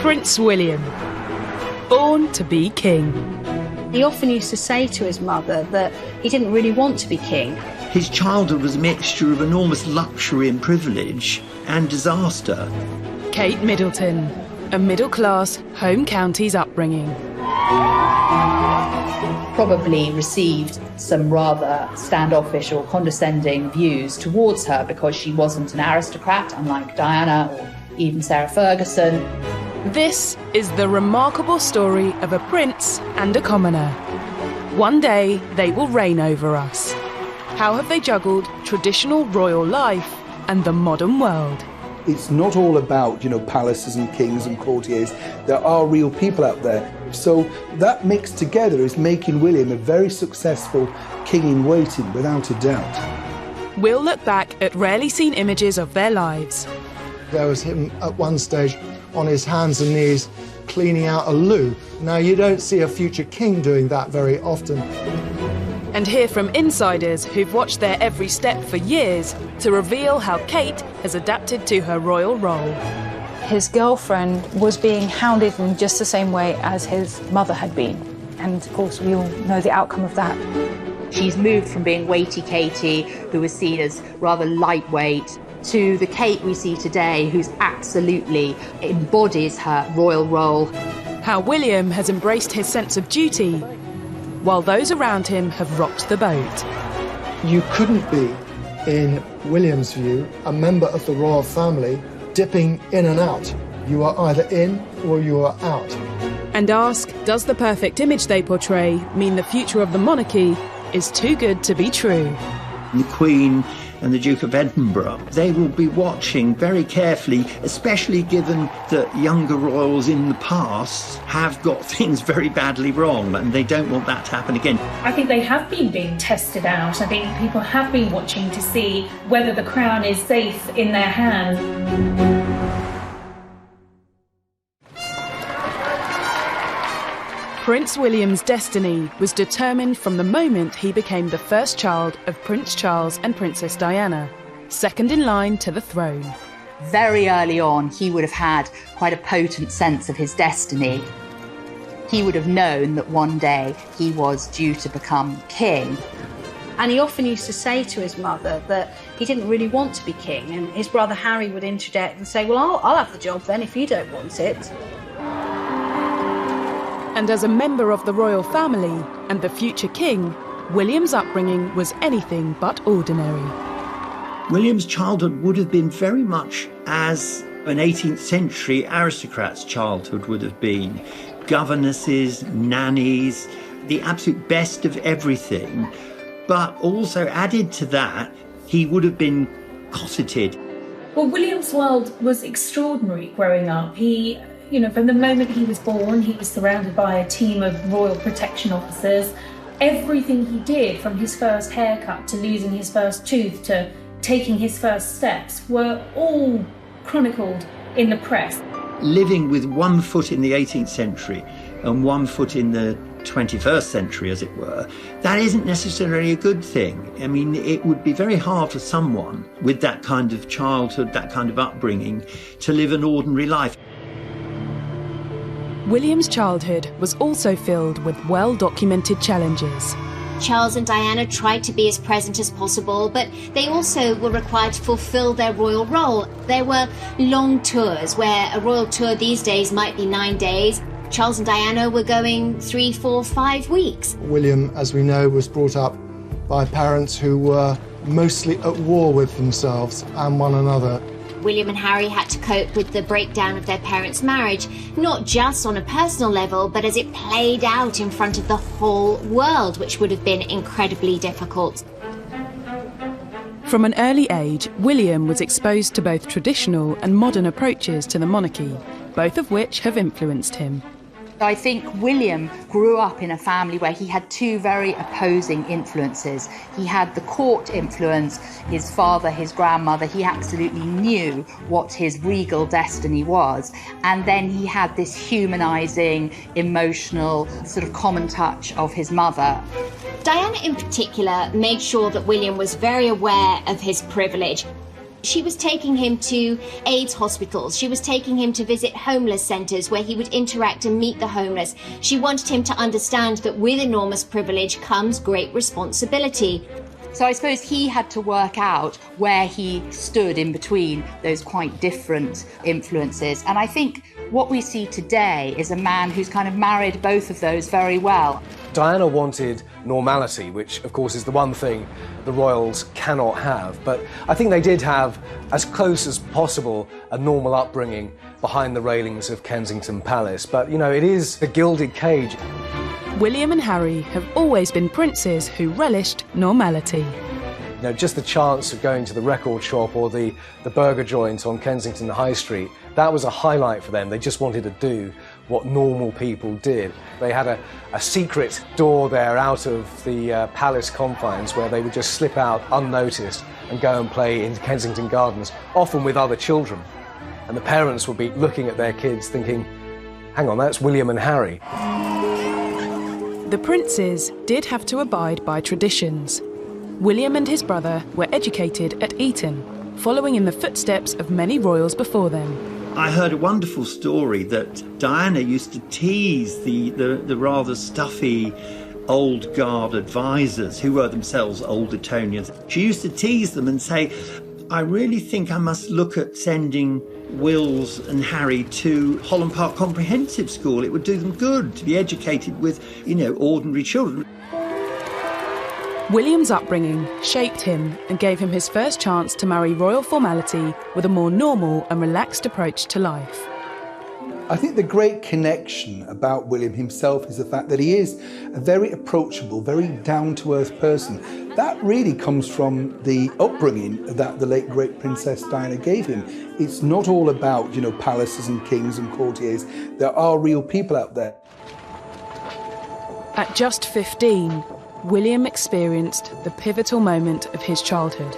Prince William, born to be king. He often used to say to his mother that he didn't really want to be king. His childhood was a mixture of enormous luxury and privilege and disaster. Kate Middleton, a middle-class home counties upbringing. Probably received some rather standoffish or condescending views towards her because she wasn't an aristocrat, unlike Diana or even Sarah Ferguson. This is the remarkable story of a prince and a commoner. One day they will reign over us. How have they juggled traditional royal life and the modern world? It's not all about, palaces and kings and courtiers. There are real people out there. So that mixed together is making William a very successful king in waiting, without a doubt. We'll look back at rarely seen images of their lives. There was him at one stage on his hands and knees cleaning out a loo. Now, you don't see a future king doing that very often. And hear from insiders who've watched their every step for years to reveal how Kate has adapted to her royal role. His girlfriend was being hounded in just the same way as his mother had been. And of course, we all know the outcome of that. She's moved from being weighty Katie, who was seen as rather lightweight, to the Kate we see today, who's absolutely embodies her royal role. How William has embraced his sense of duty, while those around him have rocked the boat. You couldn't be, in William's view, a member of the royal family dipping in and out. You are either in or you are out. And ask, does the perfect image they portray mean the future of the monarchy is too good to be true? The Queen and the Duke of Edinburgh, they will be watching very carefully, especially given that younger royals in the past have got things very badly wrong, and they don't want that to happen again. I think they have been being tested out. I think people have been watching to see whether the crown is safe in their hands. Prince William's destiny was determined from the moment he became the first child of Prince Charles and Princess Diana, second in line to the throne. Very early on, he would have had quite a potent sense of his destiny. He would have known that one day he was due to become king. And he often used to say to his mother that he didn't really want to be king. And his brother Harry would interject and say, well, I'll have the job then if you don't want it. And as a member of the royal family and the future king, William's upbringing was anything but ordinary. William's childhood would have been very much as an 18th century aristocrat's childhood would have been. Governesses, nannies, the absolute best of everything. But also added to that, he would have been cosseted. Well, William's world was extraordinary growing up. He, from the moment he was born, he was surrounded by a team of royal protection officers. Everything he did, from his first haircut to losing his first tooth to taking his first steps, were all chronicled in the press. Living with one foot in the 18th century and one foot in the 21st century, as it were, that isn't necessarily a good thing. I mean, it would be very hard for someone with that kind of childhood, that kind of upbringing, to live an ordinary life. William's childhood was also filled with well-documented challenges. Charles and Diana tried to be as present as possible, but they also were required to fulfill their royal role. There were long tours, where a royal tour these days might be 9 days. Charles and Diana were going 3, 4, 5 weeks. William, as we know, was brought up by parents who were mostly at war with themselves and one another. William and Harry had to cope with the breakdown of their parents' marriage, not just on a personal level, but as it played out in front of the whole world, which would have been incredibly difficult. From an early age, William was exposed to both traditional and modern approaches to the monarchy, both of which have influenced him. I think William grew up in a family where he had two very opposing influences. He had the court influence, his father, his grandmother. He absolutely knew what his regal destiny was. And then he had this humanising, emotional, sort of common touch of his mother. Diana in particular made sure that William was very aware of his privilege. She was taking him to AIDS hospitals. She was taking him to visit homeless centres where he would interact and meet the homeless. She wanted him to understand that with enormous privilege comes great responsibility. So I suppose he had to work out where he stood in between those quite different influences. And I think what we see today is a man who's kind of married both of those very well. Diana wanted normality, which of course is the one thing the royals cannot have. But I think they did have, as close as possible, a normal upbringing behind the railings of Kensington Palace. But, you know, it is the gilded cage. William and Harry have always been princes who relished normality. You know, just the chance of going to the record shop or the burger joint on Kensington High Street, that was a highlight for them. They just wanted to do what normal people did. They had a secret door there out of the palace confines where they would just slip out unnoticed and go and play in Kensington Gardens, often with other children. And the parents would be looking at their kids thinking, hang on, that's William and Harry. The princes did have to abide by traditions. William and his brother were educated at Eton, following in the footsteps of many royals before them. I heard a wonderful story that Diana used to tease the rather stuffy old guard advisors, who were themselves old Etonians. She used to tease them and say, I really think I must look at sending Wills and Harry to Holland Park Comprehensive School. It would do them good to be educated with, you know, ordinary children. William's upbringing shaped him and gave him his first chance to marry royal formality with a more normal and relaxed approach to life. I think the great connection about William himself is the fact that he is a very approachable, very down-to-earth person. That really comes from the upbringing that the late great Princess Diana gave him. It's not all about, you know, palaces and kings and courtiers. There are real people out there. At just 15, William experienced the pivotal moment of his childhood.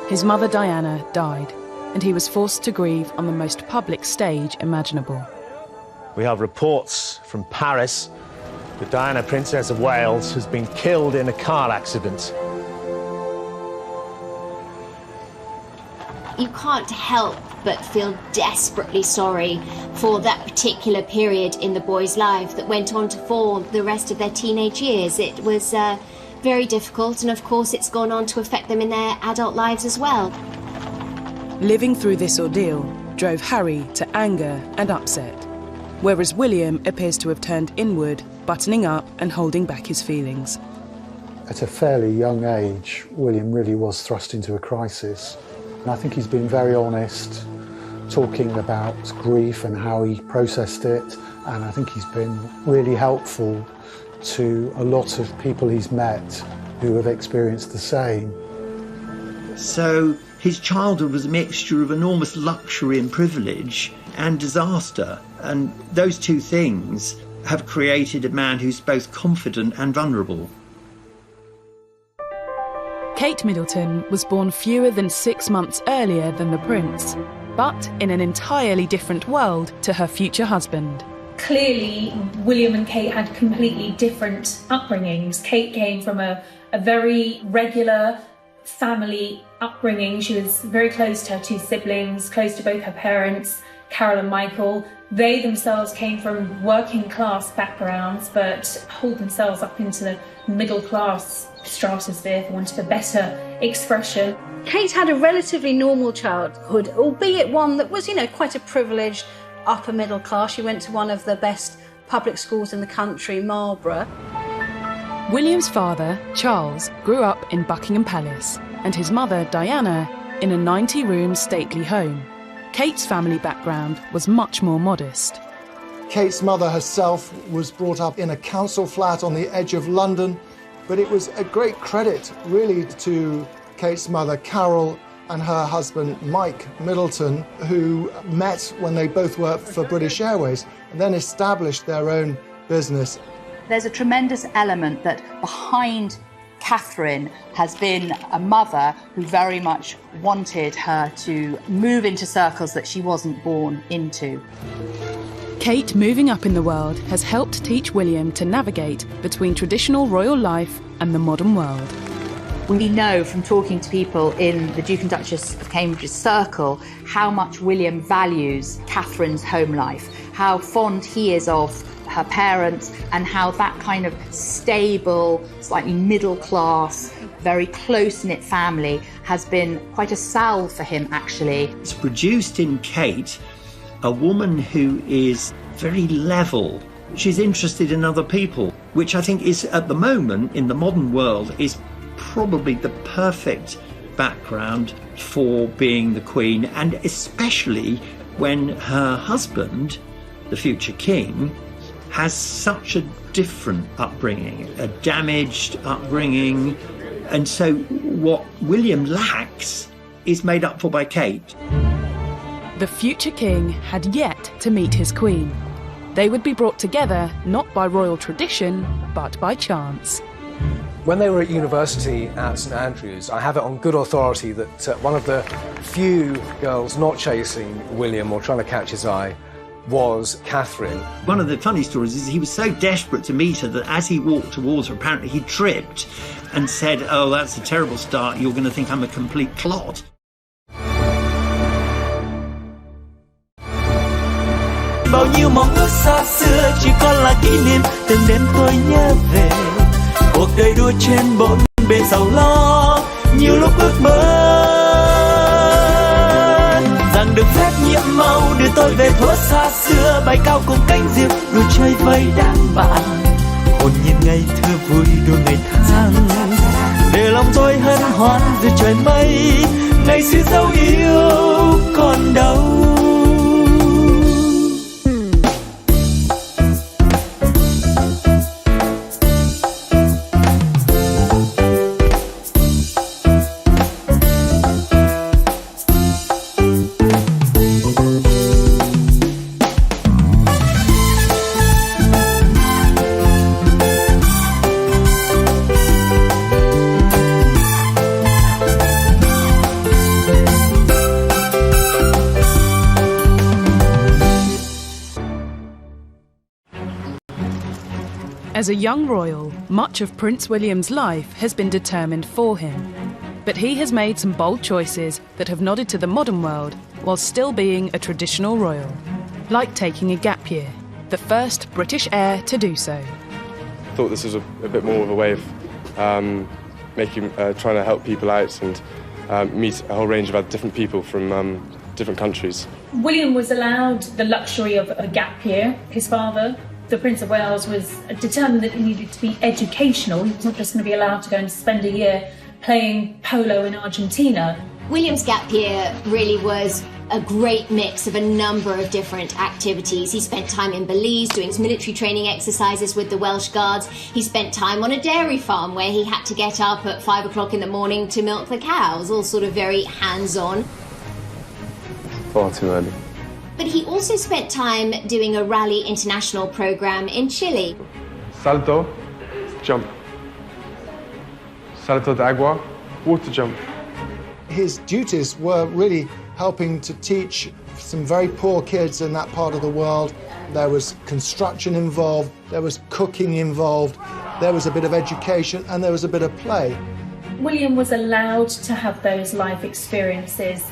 His mother Diana died, and he was forced to grieve on the most public stage imaginable. We have reports from Paris that Diana, Princess of Wales, has been killed in a car accident. You can't help but feel desperately sorry for that particular period in the boy's life that went on to form the rest of their teenage years. It was very difficult, and of course it's gone on to affect them in their adult lives as well. Living through this ordeal drove Harry to anger and upset, whereas William appears to have turned inward, buttoning up and holding back his feelings. At a fairly young age, William really was thrust into a crisis. And I think he's been very honest, talking about grief and how he processed it, and I think he's been really helpful to a lot of people he's met who have experienced the same. So his childhood was a mixture of enormous luxury and privilege and disaster, and those two things have created a man who's both confident and vulnerable. Kate Middleton was born fewer than 6 months earlier than the prince, but in an entirely different world to her future husband. Clearly, William and Kate had completely different upbringings. Kate came from a very regular family upbringing. She was very close to her two siblings, close to both her parents, Carol and Michael. They themselves came from working class backgrounds, but hold themselves up into the middle class stratosphere, for want of a better expression. Kate had a relatively normal childhood, albeit one that was, you know, quite a privileged upper middle class. She went to one of the best public schools in the country, Marlborough. William's father, Charles, grew up in Buckingham Palace, and his mother, Diana, in a 90-room stately home. Kate's family background was much more modest. Kate's mother herself was brought up in a council flat on the edge of London, but it was a great credit, really, to Kate's mother, Carol, and her husband, Mike Middleton, who met when they both worked for British Airways and then established their own business. There's a tremendous element that behind Catherine has been a mother who very much wanted her to move into circles that she wasn't born into. Kate moving up in the world has helped teach William to navigate between traditional royal life and the modern world. We know from talking to people in the Duke and Duchess of Cambridge's circle how much William values Catherine's home life, how fond he is of her parents, and how that kind of stable, slightly middle class, very close-knit family has been quite a salve for him, actually. It's produced in Kate a woman who is very level. She's interested in other people, which I think is, at the moment, in the modern world, is probably the perfect background for being the Queen, and especially when her husband, the future king, has such a different upbringing, a damaged upbringing, and so what William lacks is made up for by Kate. The future king had yet to meet his queen. They would be brought together not by royal tradition, but by chance. When they were at university at St Andrews, I have it on good authority that one of the few girls not chasing William or trying to catch his eye was Catherine. One of the funny stories is he was so desperate to meet her that as he walked towards her, apparently he tripped and said, "Oh, that's a terrible start, you're going to think I'm a complete clot." Bao nhiêu mong ước xa xưa chỉ còn là kỷ niệm, từng đêm tôi nhớ về cuộc đời đua trên bốn bề giàu lo, nhiều lúc ước mơ rằng được phép nhiệm màu đưa tôi về thuở xa xưa, bay cao cùng cánh diều đùa chơi với đám bạn, hồn nhiên ngây thơ vui đùa ngày tháng, để lòng tôi hân hoan dưới trời mây, ngày xưa dấu yêu còn đâu. As a young royal, much of Prince William's life has been determined for him. But he has made some bold choices that have nodded to the modern world while still being a traditional royal. Like taking a gap year, the first British heir to do so. I thought this was a bit more of a way of trying to help people out and meet a whole range of other different people from different countries. William was allowed the luxury of a gap year. His father, the Prince of Wales, was determined that he needed to be educational. He was not just going to be allowed to go and spend a year playing polo in Argentina. William's gap year really was a great mix of a number of different activities. He spent time in Belize doing his military training exercises with the Welsh Guards. He spent time on a dairy farm where he had to get up at 5 o'clock in the morning to milk the cows, all sort of very hands-on. Far too early. But he also spent time doing a Rally International program in Chile. Salto, jump. Salto de agua, water jump. His duties were really helping to teach some very poor kids in that part of the world. There was construction involved, there was cooking involved, there was a bit of education, and there was a bit of play. William was allowed to have those life experiences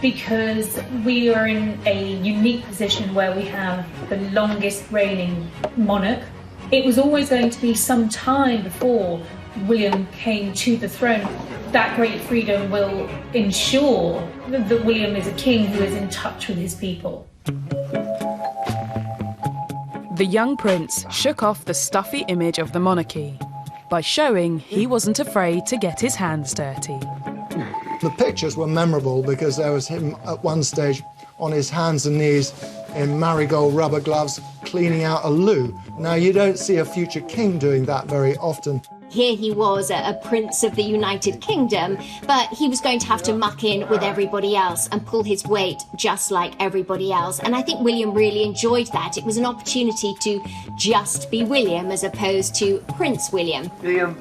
because we are in a unique position where we have the longest reigning monarch. It was always going to be some time before William came to the throne. That great freedom will ensure that William is a king who is in touch with his people. The young prince shook off the stuffy image of the monarchy by showing he wasn't afraid to get his hands dirty. The pictures were memorable because there was him at one stage on his hands and knees in marigold rubber gloves cleaning out a loo. Now, you don't see a future king doing that very often. Here he was, a prince of the United Kingdom, but he was going to have to muck in with everybody else and pull his weight just like everybody else. And I think William really enjoyed that. It was an opportunity to just be William as opposed to Prince William. Yeah.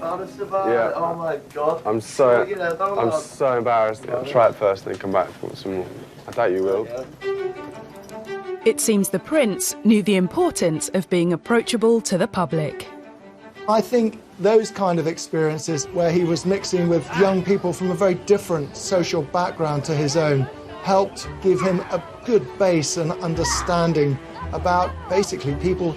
Oh my God. I'm so embarrassed. I'll try it first and then come back for some more. I doubt you will. It seems the prince knew the importance of being approachable to the public. I think those kind of experiences where he was mixing with young people from a very different social background to his own helped give him a good base and understanding about basically people.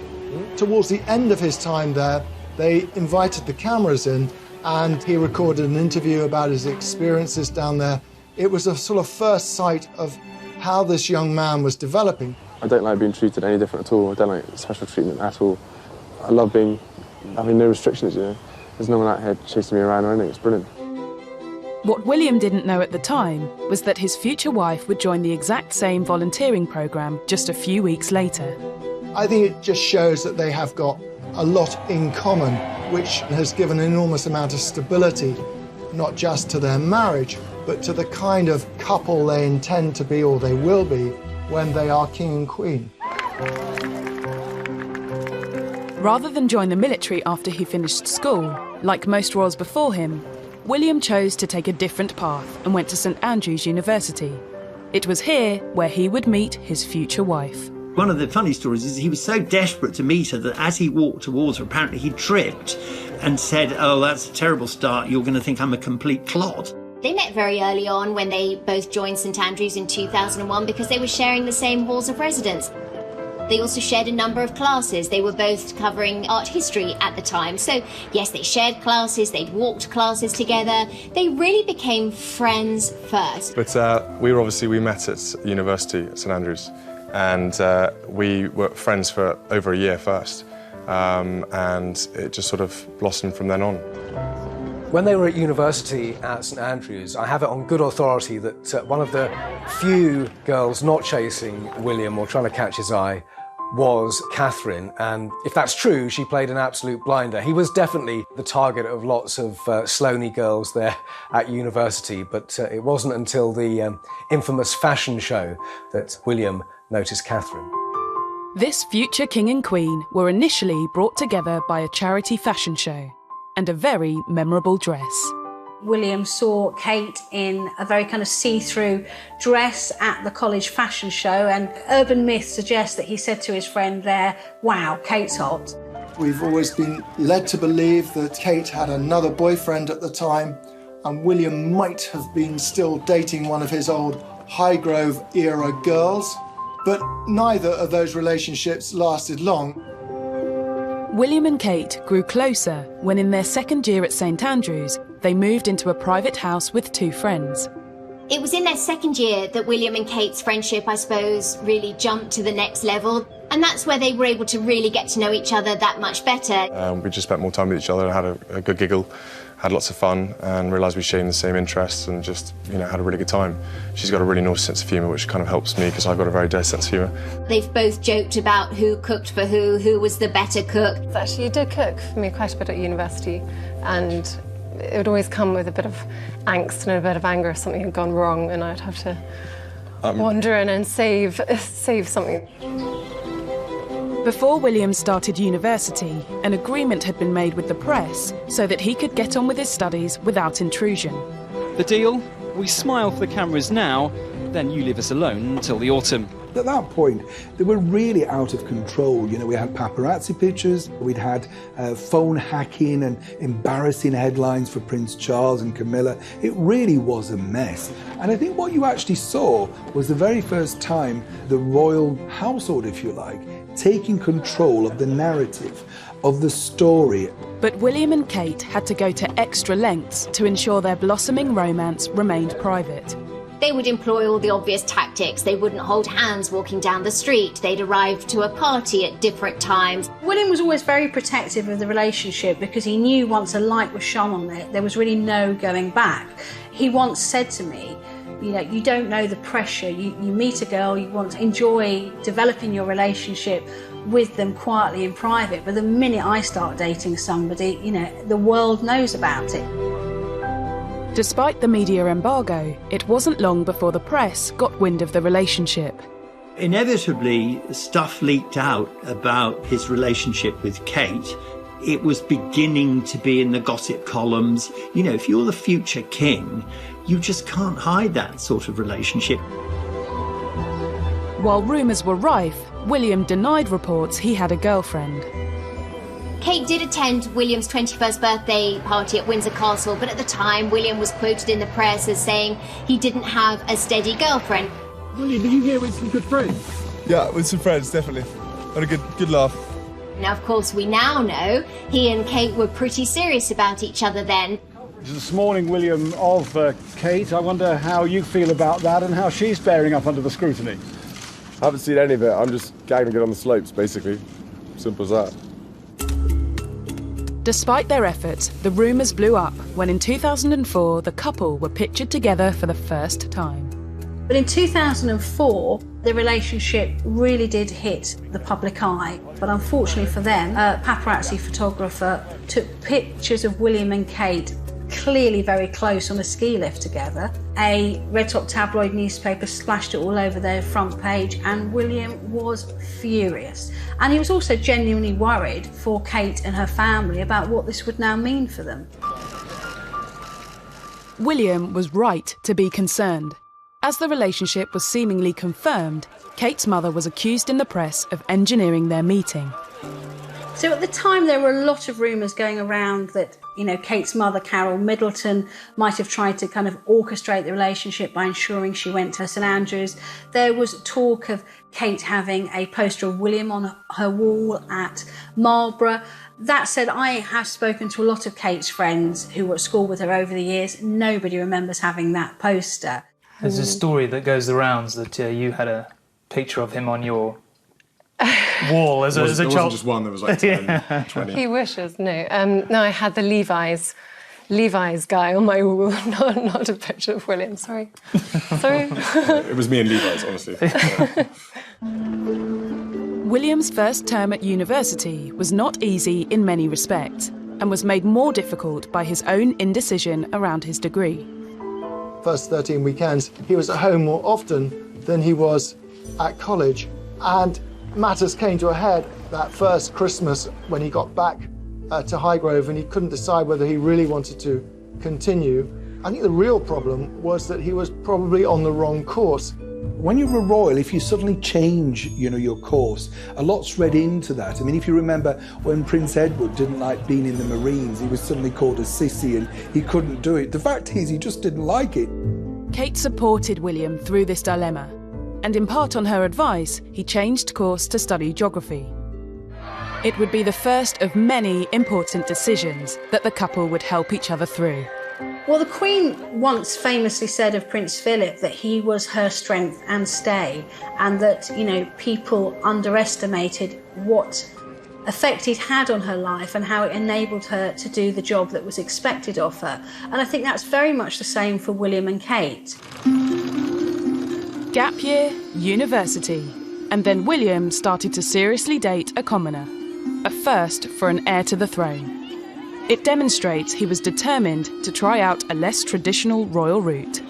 Towards the end of his time there, they invited the cameras in and he recorded an interview about his experiences down there. It was a sort of first sight of how this young man was developing. I don't like being treated any different at all. I don't like special treatment at all. I love having no restrictions, you know. There's no one out here chasing me around or anything. It's brilliant. What William didn't know at the time was that his future wife would join the exact same volunteering programme just a few weeks later. I think it just shows that they have got a lot in common, which has given an enormous amount of stability, not just to their marriage, but to the kind of couple they intend to be or they will be when they are king and queen. Rather than join the military after he finished school, like most royals before him, William chose to take a different path and went to St Andrews University. It was here where he would meet his future wife. One of the funny stories is he was so desperate to meet her that as he walked towards her, apparently he tripped and said, "Oh, that's a terrible start. You're going to think I'm a complete clod." They met very early on when they both joined St Andrews in 2001 because they were sharing the same halls of residence. They also shared a number of classes. They were both covering art history at the time. So, yes, they shared classes, they'd walked classes together. They really became friends first. But we met at university at St Andrews, and we were friends for over a year first. And it just sort of blossomed from then on. When they were at university at St Andrews, I have it on good authority that one of the few girls not chasing William or trying to catch his eye was Catherine, and if that's true, she played an absolute blinder. He was definitely the target of lots of Sloaney girls there at university, but it wasn't until the infamous fashion show that William noticed Catherine. This future king and queen were initially brought together by a charity fashion show and a very memorable dress. William saw Kate in a very kind of see-through dress at the college fashion show, and urban myth suggests that he said to his friend there, "Wow, Kate's hot." We've always been led to believe that Kate had another boyfriend at the time, and William might have been still dating one of his old Highgrove era girls, but neither of those relationships lasted long. William and Kate grew closer when in their second year at St Andrews, they moved into a private house with two friends. It was in their second year that William and Kate's friendship, I suppose, really jumped to the next level. And that's where they were able to really get to know each other that much better. We just spent more time with each other and had a good giggle, had lots of fun, and realised we shared the same interests and just, had a really good time. She's got a really naughty sense of humour, which kind of helps me because I've got a very dirty sense of humour. They've both joked about who cooked for who was the better cook. Actually, you did cook for me quite a bit at university, and it would always come with a bit of angst and a bit of anger if something had gone wrong, and I'd have to wander in and save something. Before William started university, an agreement had been made with the press so that he could get on with his studies without intrusion. The deal? We smile for the cameras now, then you leave us alone until the autumn. At that point, they were really out of control. We had paparazzi pictures, we'd had phone hacking and embarrassing headlines for Prince Charles and Camilla. It really was a mess. And I think what you actually saw was the very first time the royal household, if you like, taking control of the narrative, of the story. But William and Kate had to go to extra lengths to ensure their blossoming romance remained private. They would employ all the obvious tactics. They wouldn't hold hands walking down the street. They'd arrive to a party at different times. William was always very protective of the relationship because he knew once a light was shone on it, there was really no going back. He once said to me, you don't know the pressure. You meet a girl, you want to enjoy developing your relationship with them quietly in private, but the minute I start dating somebody, the world knows about it. Despite the media embargo, it wasn't long before the press got wind of the relationship. Inevitably, stuff leaked out about his relationship with Kate. It was beginning to be in the gossip columns. If you're the future king, you just can't hide that sort of relationship. While rumours were rife, William denied reports he had a girlfriend. Kate did attend William's 21st birthday party at Windsor Castle, but at the time, William was quoted in the press as saying he didn't have a steady girlfriend. William, did you hear with some good friends? Yeah, with some friends, definitely. Had a good laugh. Now, of course, we now know he and Kate were pretty serious about each other then. This morning, William, of Kate. I wonder how you feel about that and how she's bearing up under the scrutiny. I haven't seen any of it. I'm just gagging it on the slopes, basically. Simple as that. Despite their efforts, the rumours blew up when in 2004 the couple were pictured together for the first time. But in 2004, the relationship really did hit the public eye. But unfortunately for them, a paparazzi photographer took pictures of William and Kate clearly very close on a ski lift together. A red top tabloid newspaper splashed it all over their front page, and William was furious. And he was also genuinely worried for Kate and her family about what this would now mean for them. William was right to be concerned. As the relationship was seemingly confirmed, Kate's mother was accused in the press of engineering their meeting. So at the time, there were a lot of rumours going around that, Kate's mother, Carol Middleton, might have tried to kind of orchestrate the relationship by ensuring she went to St Andrews. There was talk of Kate having a poster of William on her wall at Marlborough. That said, I have spoken to a lot of Kate's friends who were at school with her over the years. Nobody remembers having that poster. There's a story that goes the rounds that you had a picture of him on your wall as a child. There wasn't just one, there was like 10, 20. He wishes, no. No, I had the Levi's guy on my wall, not a picture of William, sorry. Sorry. It was me and Levi's, honestly. Yeah. William's first term at university was not easy in many respects and was made more difficult by his own indecision around his degree. First 13 weekends, he was at home more often than he was at college. And matters came to a head that first Christmas when he got back to Highgrove and he couldn't decide whether he really wanted to continue. I think the real problem was that he was probably on the wrong course. When you're a royal, if you suddenly change, your course, a lot's read into that. I mean, if you remember when Prince Edward didn't like being in the Marines, he was suddenly called a sissy and he couldn't do it. The fact is, he just didn't like it. Kate supported William through this dilemma, and in part on her advice, he changed course to study geography. It would be the first of many important decisions that the couple would help each other through. Well, the Queen once famously said of Prince Philip that he was her strength and stay, and that, people underestimated what effect he'd had on her life and how it enabled her to do the job that was expected of her. And I think that's very much the same for William and Kate. Gap year, university, and then William started to seriously date a commoner, a first for an heir to the throne. It demonstrates he was determined to try out a less traditional royal route.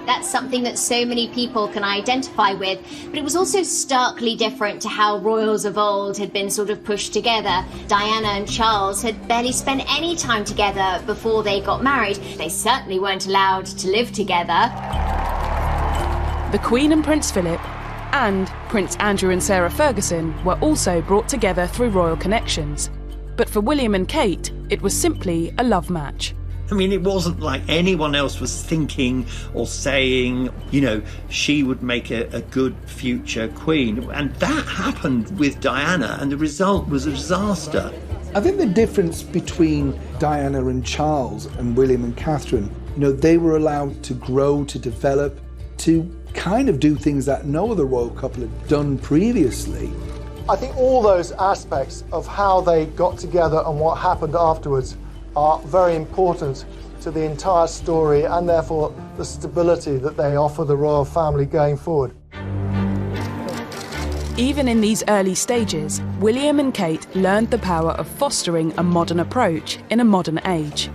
That's something that so many people can identify with, but it was also starkly different to how royals of old had been sort of pushed together. Diana and Charles had barely spent any time together before they got married. They certainly weren't allowed to live together. The Queen and Prince Philip, and Prince Andrew and Sarah Ferguson were also brought together through royal connections. But for William and Kate, it was simply a love match. I mean, it wasn't like anyone else was thinking or saying, she would make a good future queen. And that happened with Diana, and the result was a disaster. I think the difference between Diana and Charles and William and Catherine, they were allowed to grow, to develop, to kind of do things that no other royal couple had done previously. I think all those aspects of how they got together and what happened afterwards are very important to the entire story and therefore the stability that they offer the royal family going forward. Even in these early stages, William and Kate learned the power of fostering a modern approach in a modern age.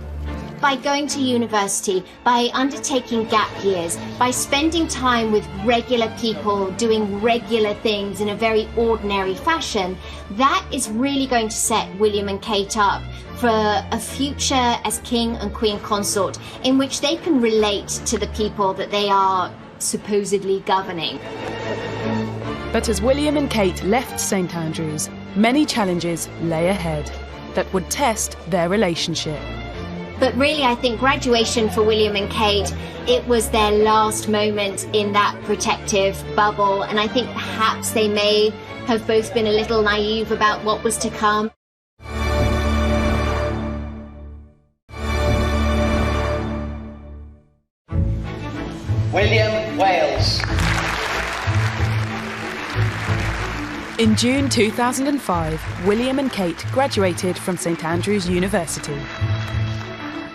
By going to university, by undertaking gap years, by spending time with regular people, doing regular things in a very ordinary fashion, that is really going to set William and Kate up for a future as king and queen consort in which they can relate to the people that they are supposedly governing. But as William and Kate left St Andrews, many challenges lay ahead that would test their relationship. But really, I think graduation for William and Kate, it was their last moment in that protective bubble. And I think perhaps they may have both been a little naive about what was to come. William Wales. In June 2005, William and Kate graduated from St Andrews University.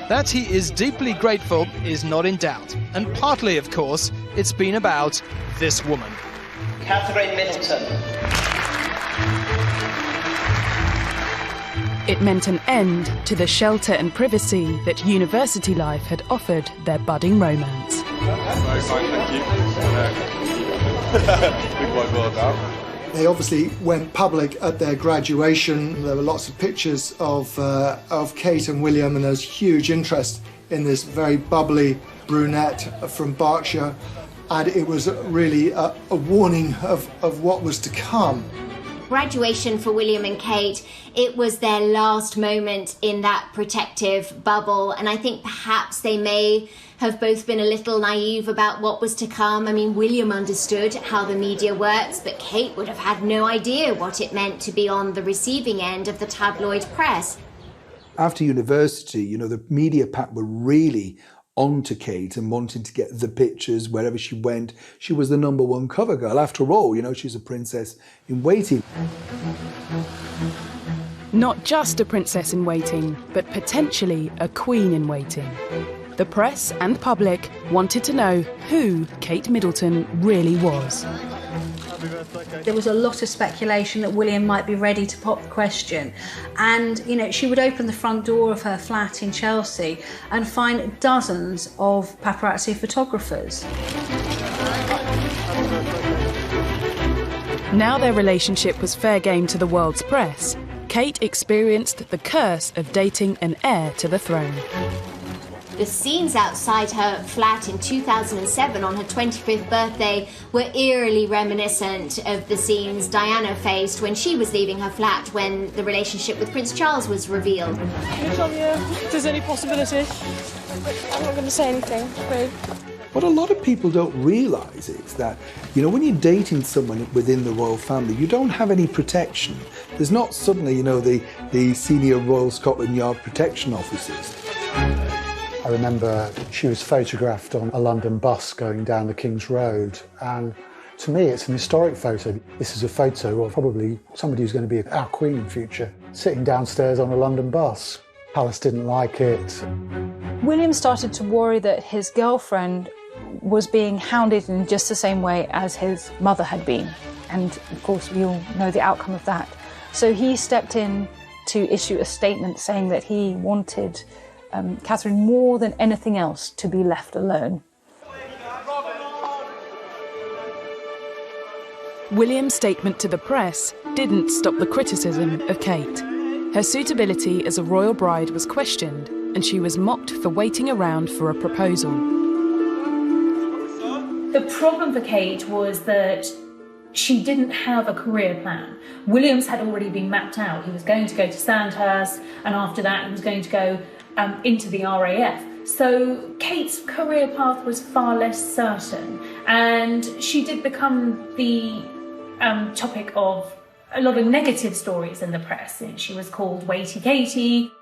That he is deeply grateful is not in doubt. And partly, of course, it's been about this woman. Catherine Middleton. It meant an end to the shelter and privacy that university life had offered their budding romance. They obviously went public at their graduation. There were lots of pictures of Kate and William, and there was huge interest in this very bubbly brunette from Berkshire. And it was really a warning of what was to come. Graduation for William and Kate, it was their last moment in that protective bubble. And I think perhaps they may have both been a little naive about what was to come. I mean, William understood how the media works, but Kate would have had no idea what it meant to be on the receiving end of the tabloid press. After university, you know, the media pack were really onto Kate and wanting to get the pictures wherever she went. She was the #1 cover girl. After all, you know, she's a princess in waiting. Not just a princess in waiting, but potentially a queen in waiting. The press and public wanted to know who Kate Middleton really was. There was a lot of speculation that William might be ready to pop the question. And, you know, she would open the front door of her flat in Chelsea and find dozens of paparazzi photographers. Now their relationship was fair game to the world's press, Kate experienced the curse of dating an heir to the throne. The scenes outside her flat in 2007 on her 25th birthday were eerily reminiscent of the scenes Diana faced when she was leaving her flat when the relationship with Prince Charles was revealed. Tell me if there's any possibility. I'm not going to say anything, babe. What a lot of people don't realise is that, you know, when you're dating someone within the royal family, you don't have any protection. There's not suddenly, you know, the senior Royal Scotland Yard protection officers. I remember she was photographed on a London bus going down the King's Road, and to me it's an historic photo. This is a photo of probably somebody who's going to be our queen in future, sitting downstairs on a London bus. Palace didn't like it. William started to worry that his girlfriend was being hounded in just the same way as his mother had been. And of course we all know the outcome of that. So he stepped in to issue a statement saying that he wanted Catherine more than anything else to be left alone. William's statement to the press didn't stop the criticism of Kate. Her suitability as a royal bride was questioned, and she was mocked for waiting around for a proposal. The problem for Kate was that she didn't have a career plan. William's had already been mapped out. He was going to go to Sandhurst, and after that he was going to go into the RAF. So Kate's career path was far less certain, and she did become the topic of a lot of negative stories in the press. She was called Waity Katie.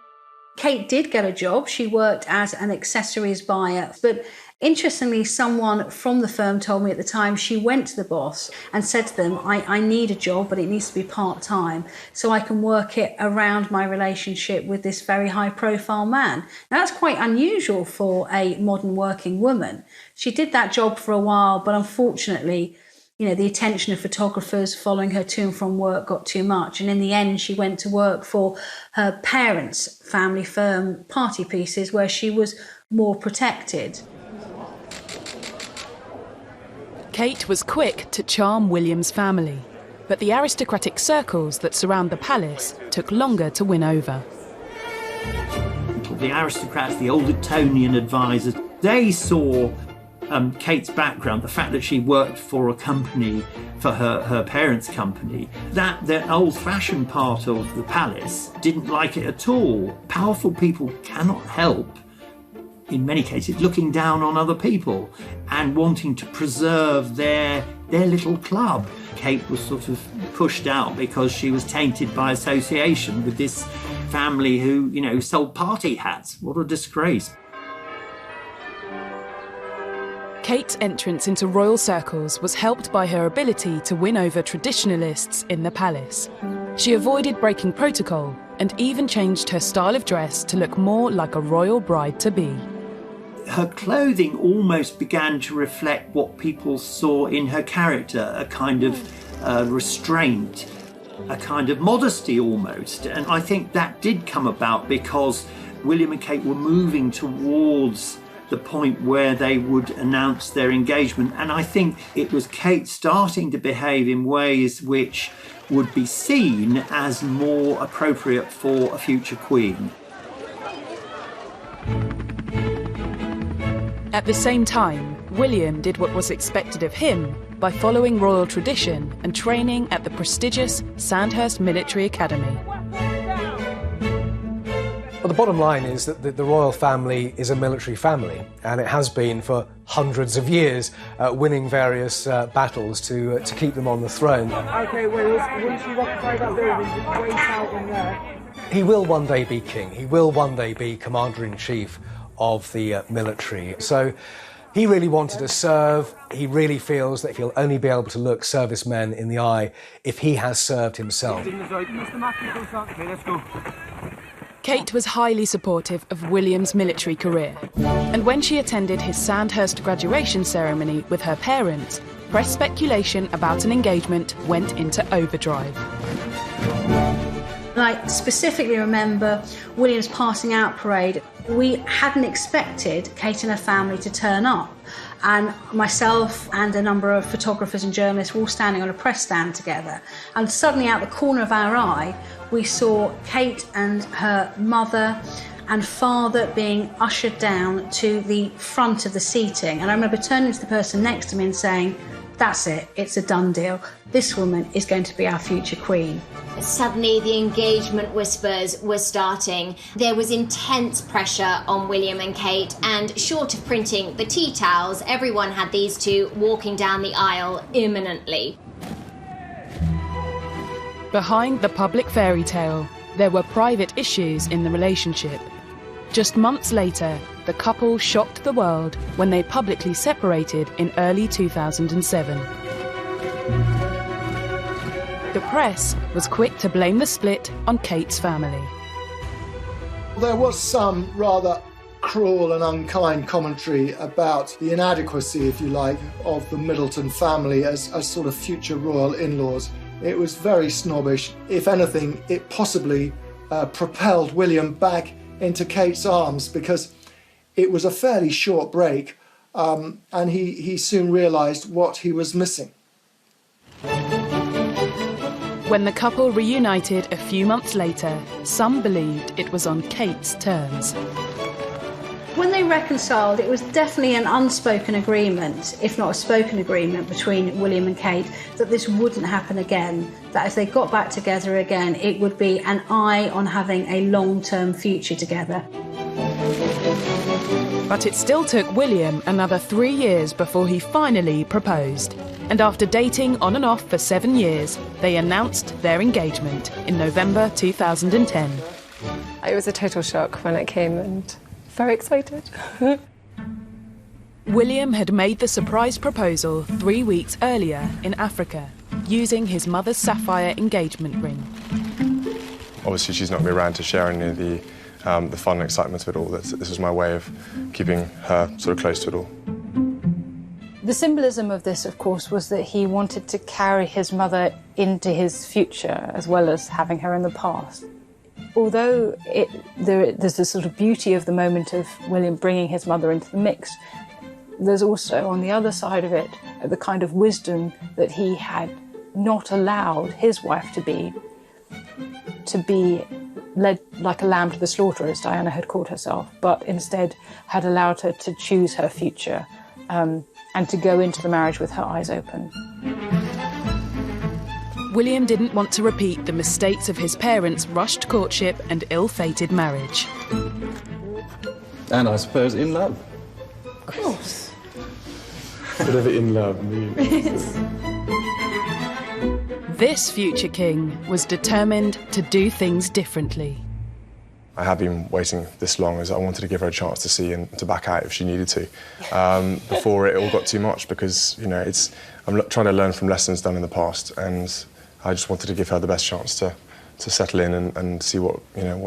Kate did get a job. She worked as an accessories buyer, but interestingly, someone from the firm told me at the time she went to the boss and said to them, I need a job, but it needs to be part-time so I can work it around my relationship with this very high-profile man. Now, that's quite unusual for a modern working woman. She did that job for a while, but unfortunately, you know, the attention of photographers following her to and from work got too much. And in the end, she went to work for her parents' family firm, Party Pieces, where she was more protected. Kate was quick to charm William's family, but the aristocratic circles that surround the palace took longer to win over. The aristocrats, the old Etonian advisors, they saw Kate's background, the fact that she worked for a company, for her parents' company, that the old-fashioned part of the palace didn't like it at all. Powerful people cannot help, in many cases, looking down on other people and wanting to preserve their little club. Kate was sort of pushed out because she was tainted by association with this family who, you know, sold party hats. What a disgrace. Kate's entrance into royal circles was helped by her ability to win over traditionalists in the palace. She avoided breaking protocol and even changed her style of dress to look more like a royal bride-to-be. Her clothing almost began to reflect what people saw in her character, a kind of restraint, a kind of modesty almost. And I think that did come about because William and Kate were moving towards the point where they would announce their engagement. And I think it was Kate starting to behave in ways which would be seen as more appropriate for a future queen. At the same time, William did what was expected of him by following royal tradition and training at the prestigious Sandhurst Military Academy. Well, the bottom line is that the royal family is a military family, and it has been for hundreds of years, winning various battles to keep them on the throne. Okay, Wills, once you occupy that building, just wait out in there. He will one day be king. He will one day be commander-in-chief of the military. So he really wanted to serve. He really feels that he'll only be able to look servicemen in the eye if he has served himself. Kate was highly supportive of William's military career, and when she attended his Sandhurst graduation ceremony with her parents, press speculation about an engagement went into overdrive. I specifically remember William's passing out parade. We hadn't expected Kate and her family to turn up, and myself and a number of photographers and journalists were all standing on a press stand together, and suddenly out the corner of our eye we saw Kate and her mother and father being ushered down to the front of the seating, and I remember turning to the person next to me and saying, "That's it, it's a done deal. This woman is going to be our future queen." Suddenly the engagement whispers were starting. There was intense pressure on William and Kate, and short of printing the tea towels, everyone had these two walking down the aisle imminently. Behind the public fairy tale, there were private issues in the relationship. Just months later, the couple shocked the world when they publicly separated in early 2007. The press was quick to blame the split on Kate's family. There was some rather cruel and unkind commentary about the inadequacy, if you like, of the Middleton family as sort of future royal in-laws. It was very snobbish. If anything, it possibly propelled William back into Kate's arms because it was a fairly short break, and he soon realised what he was missing. When the couple reunited a few months later, some believed it was on Kate's terms. When they reconciled, it was definitely an unspoken agreement, if not a spoken agreement, between William and Kate that this wouldn't happen again, that if they got back together again, it would be an eye on having a long-term future together. But it still took William another 3 years before he finally proposed. And after dating on and off for 7 years, they announced their engagement in November 2010. It was a total shock when it came, and very excited. William had made the surprise proposal 3 weeks earlier in Africa, using his mother's sapphire engagement ring. Obviously, she's not going to be around to share any of the fun and excitement of it all. This was my way of keeping her sort of close to it all. The symbolism of this, of course, was that he wanted to carry his mother into his future as well as having her in the past. Although there's this sort of beauty of the moment of William bringing his mother into the mix, there's also, on the other side of it, the kind of wisdom that he had not allowed his wife to be led like a lamb to the slaughter, as Diana had called herself, but instead had allowed her to choose her future and to go into the marriage with her eyes open. William didn't want to repeat the mistakes of his parents' rushed courtship and ill-fated marriage. And I suppose in love. Of course. Whatever in love means. This future king was determined to do things differently. I have been waiting this long as I wanted to give her a chance to see and to back out if she needed to, before it all got too much, because, you know, I'm trying to learn from lessons done in the past, and I just wanted to give her the best chance to settle in and see what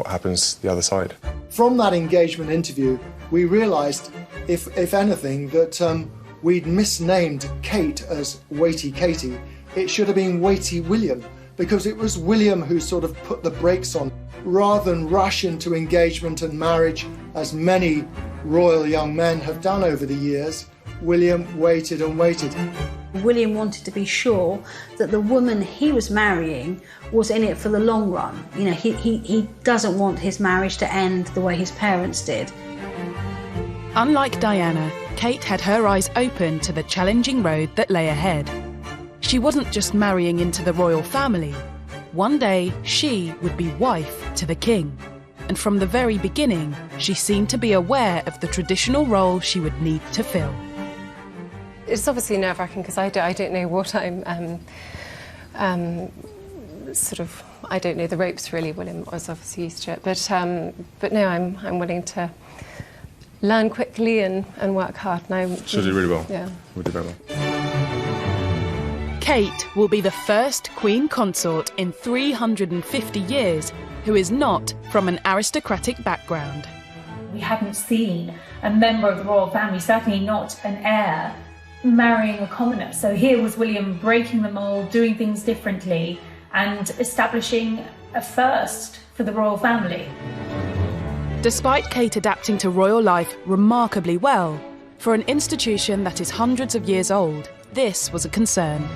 happens the other side. From that engagement interview, we realised, if anything, that we'd misnamed Kate as Weighty Katie. It should have been Weighty William, because it was William who sort of put the brakes on. Rather than rush into engagement and marriage, as many royal young men have done over the years, William waited and waited. William wanted to be sure that the woman he was marrying was in it for the long run. You know, he doesn't want his marriage to end the way his parents did. Unlike Diana, Kate had her eyes open to the challenging road that lay ahead. She wasn't just marrying into the royal family. One day, she would be wife to the king. And from the very beginning, she seemed to be aware of the traditional role she would need to fill. It's obviously nerve-wracking because I don't know what I'm I don't know the ropes really. William was obviously used to it, but no, I'm willing to learn quickly and work hard. And She'll do really well. Yeah, we'll do very well. Kate will be the first Queen Consort in 350 years who is not from an aristocratic background. We hadn't seen a member of the royal family, certainly not an heir, marrying a commoner. So here was William breaking the mould, doing things differently, and establishing a first for the royal family. Despite Kate adapting to royal life remarkably well, for an institution that is hundreds of years old, this was a concern.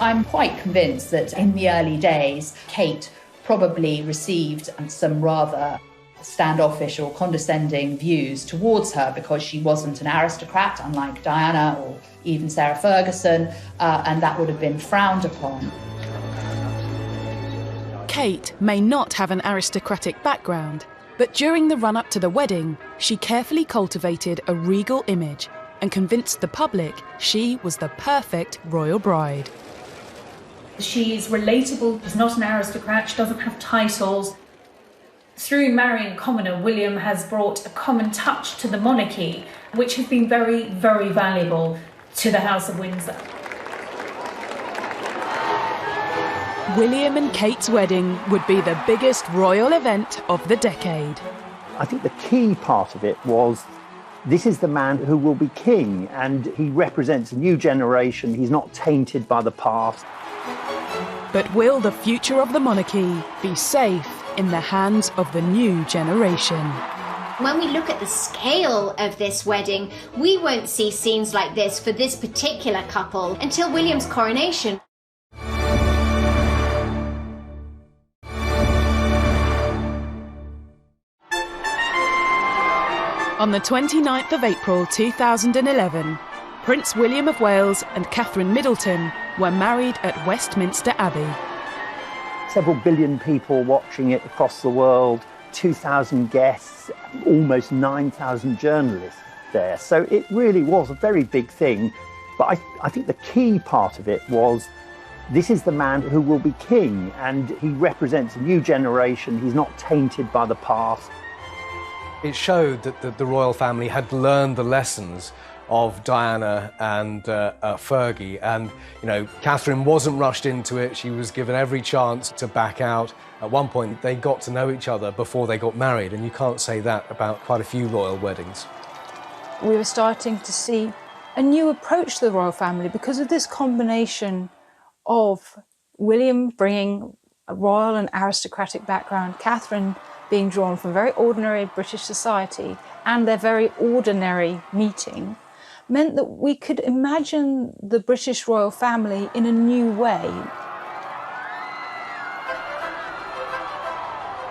I'm quite convinced that in the early days, Kate probably received some rather standoffish or condescending views towards her because she wasn't an aristocrat, unlike Diana or even Sarah Ferguson, and that would have been frowned upon. Kate may not have an aristocratic background, but during the run-up to the wedding, she carefully cultivated a regal image and convinced the public she was the perfect royal bride. She's relatable, she's not an aristocrat, she doesn't have titles. Through marrying a commoner, William has brought a common touch to the monarchy, which has been very, very valuable to the House of Windsor. William and Kate's wedding would be the biggest royal event of the decade. I think the key part of it was this is the man who will be king, and he represents a new generation. He's not tainted by the past. But will the future of the monarchy be safe in the hands of the new generation? When we look at the scale of this wedding, we won't see scenes like this for this particular couple until William's coronation. On the 29th of April 2011, Prince William of Wales and Catherine Middleton were married at Westminster Abbey. Several billion people watching it across the world, 2,000 guests, almost 9,000 journalists there. So it really was a very big thing. But I think the key part of it was this is the man who will be king, and he represents a new generation. He's not tainted by the past. It showed that the royal family had learned the lessons of Diana and Fergie, and you know, Catherine wasn't rushed into it. She was given every chance to back out. At one point, they got to know each other before they got married, and you can't say that about quite a few royal weddings. We were starting to see a new approach to the royal family because of this combination of William bringing a royal and aristocratic background, Catherine being drawn from very ordinary British society, and their very ordinary meeting, meant that we could imagine the British royal family in a new way.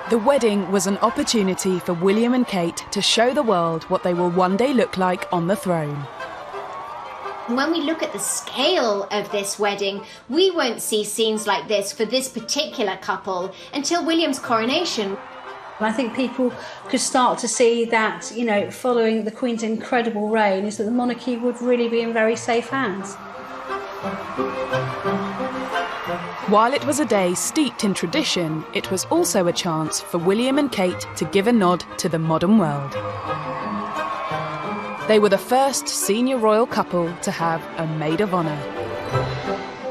The wedding was an opportunity for William and Kate to show the world what they will one day look like on the throne. When we look at the scale of this wedding, we won't see scenes like this for this particular couple until William's coronation. I think people could start to see that, you know, following the Queen's incredible reign, is that the monarchy would really be in very safe hands. While it was a day steeped in tradition, it was also a chance for William and Kate to give a nod to the modern world. They were the first senior royal couple to have a maid of honour,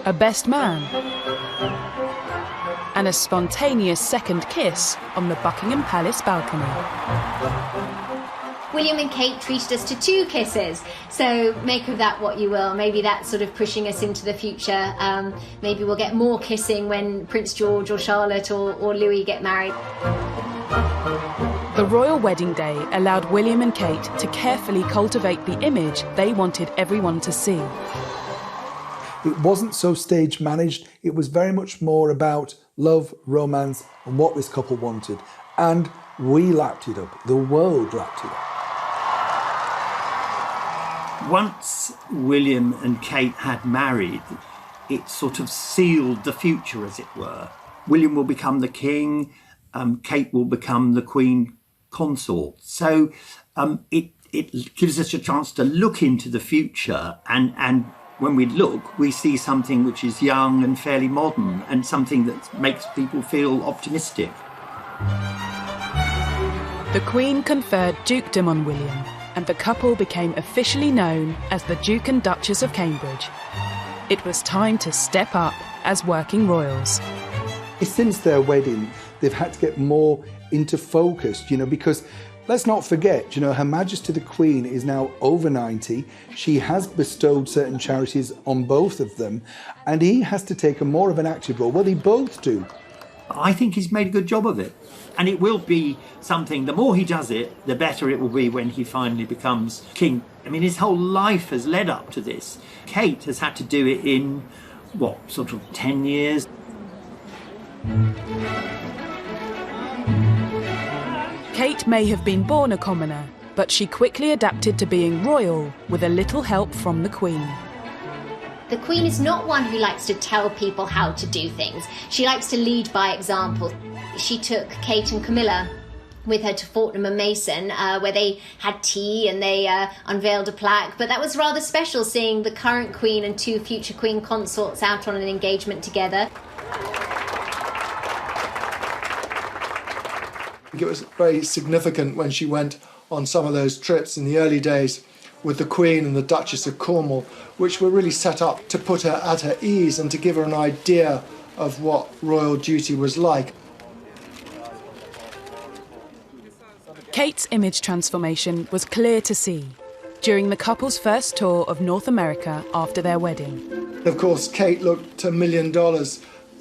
a best man, and a spontaneous second kiss on the Buckingham Palace balcony. William and Kate treated us to 2 kisses, so make of that what you will. Maybe that's sort of pushing us into the future. Maybe we'll get more kissing when Prince George or Charlotte or Louis get married. The royal wedding day allowed William and Kate to carefully cultivate the image they wanted everyone to see. It wasn't so stage managed, it was very much more about love, romance, and what this couple wanted. And we lapped it up, the world lapped it up. Once William and Kate had married, it sort of sealed the future, as it were. William will become the king, Kate will become the queen consort. So it gives us a chance to look into the future, and when we look, we see something which is young and fairly modern, and something that makes people feel optimistic. The Queen conferred dukedom on William, and the couple became officially known as the Duke and Duchess of Cambridge. It was time to step up as working royals. Since their wedding, they've had to get more into focus, because let's not forget, Her Majesty the Queen is now over 90. She has bestowed certain charities on both of them, and he has to take a more of an active role. Well, they both do. I think he's made a good job of it. And it will be something, the more he does it, the better it will be when he finally becomes king. I mean, his whole life has led up to this. Kate has had to do it in, 10 years? Kate may have been born a commoner, but she quickly adapted to being royal with a little help from the Queen. The Queen is not one who likes to tell people how to do things. She likes to lead by example. She took Kate and Camilla with her to Fortnum and Mason, where they had tea and they unveiled a plaque. But that was rather special, seeing the current Queen and 2 future Queen consorts out on an engagement together. It was very significant when she went on some of those trips in the early days with the Queen and the Duchess of Cornwall, which were really set up to put her at her ease and to give her an idea of what royal duty was like. Kate's image transformation was clear to see during the couple's first tour of North America after their wedding. Of course, Kate looked $1 million,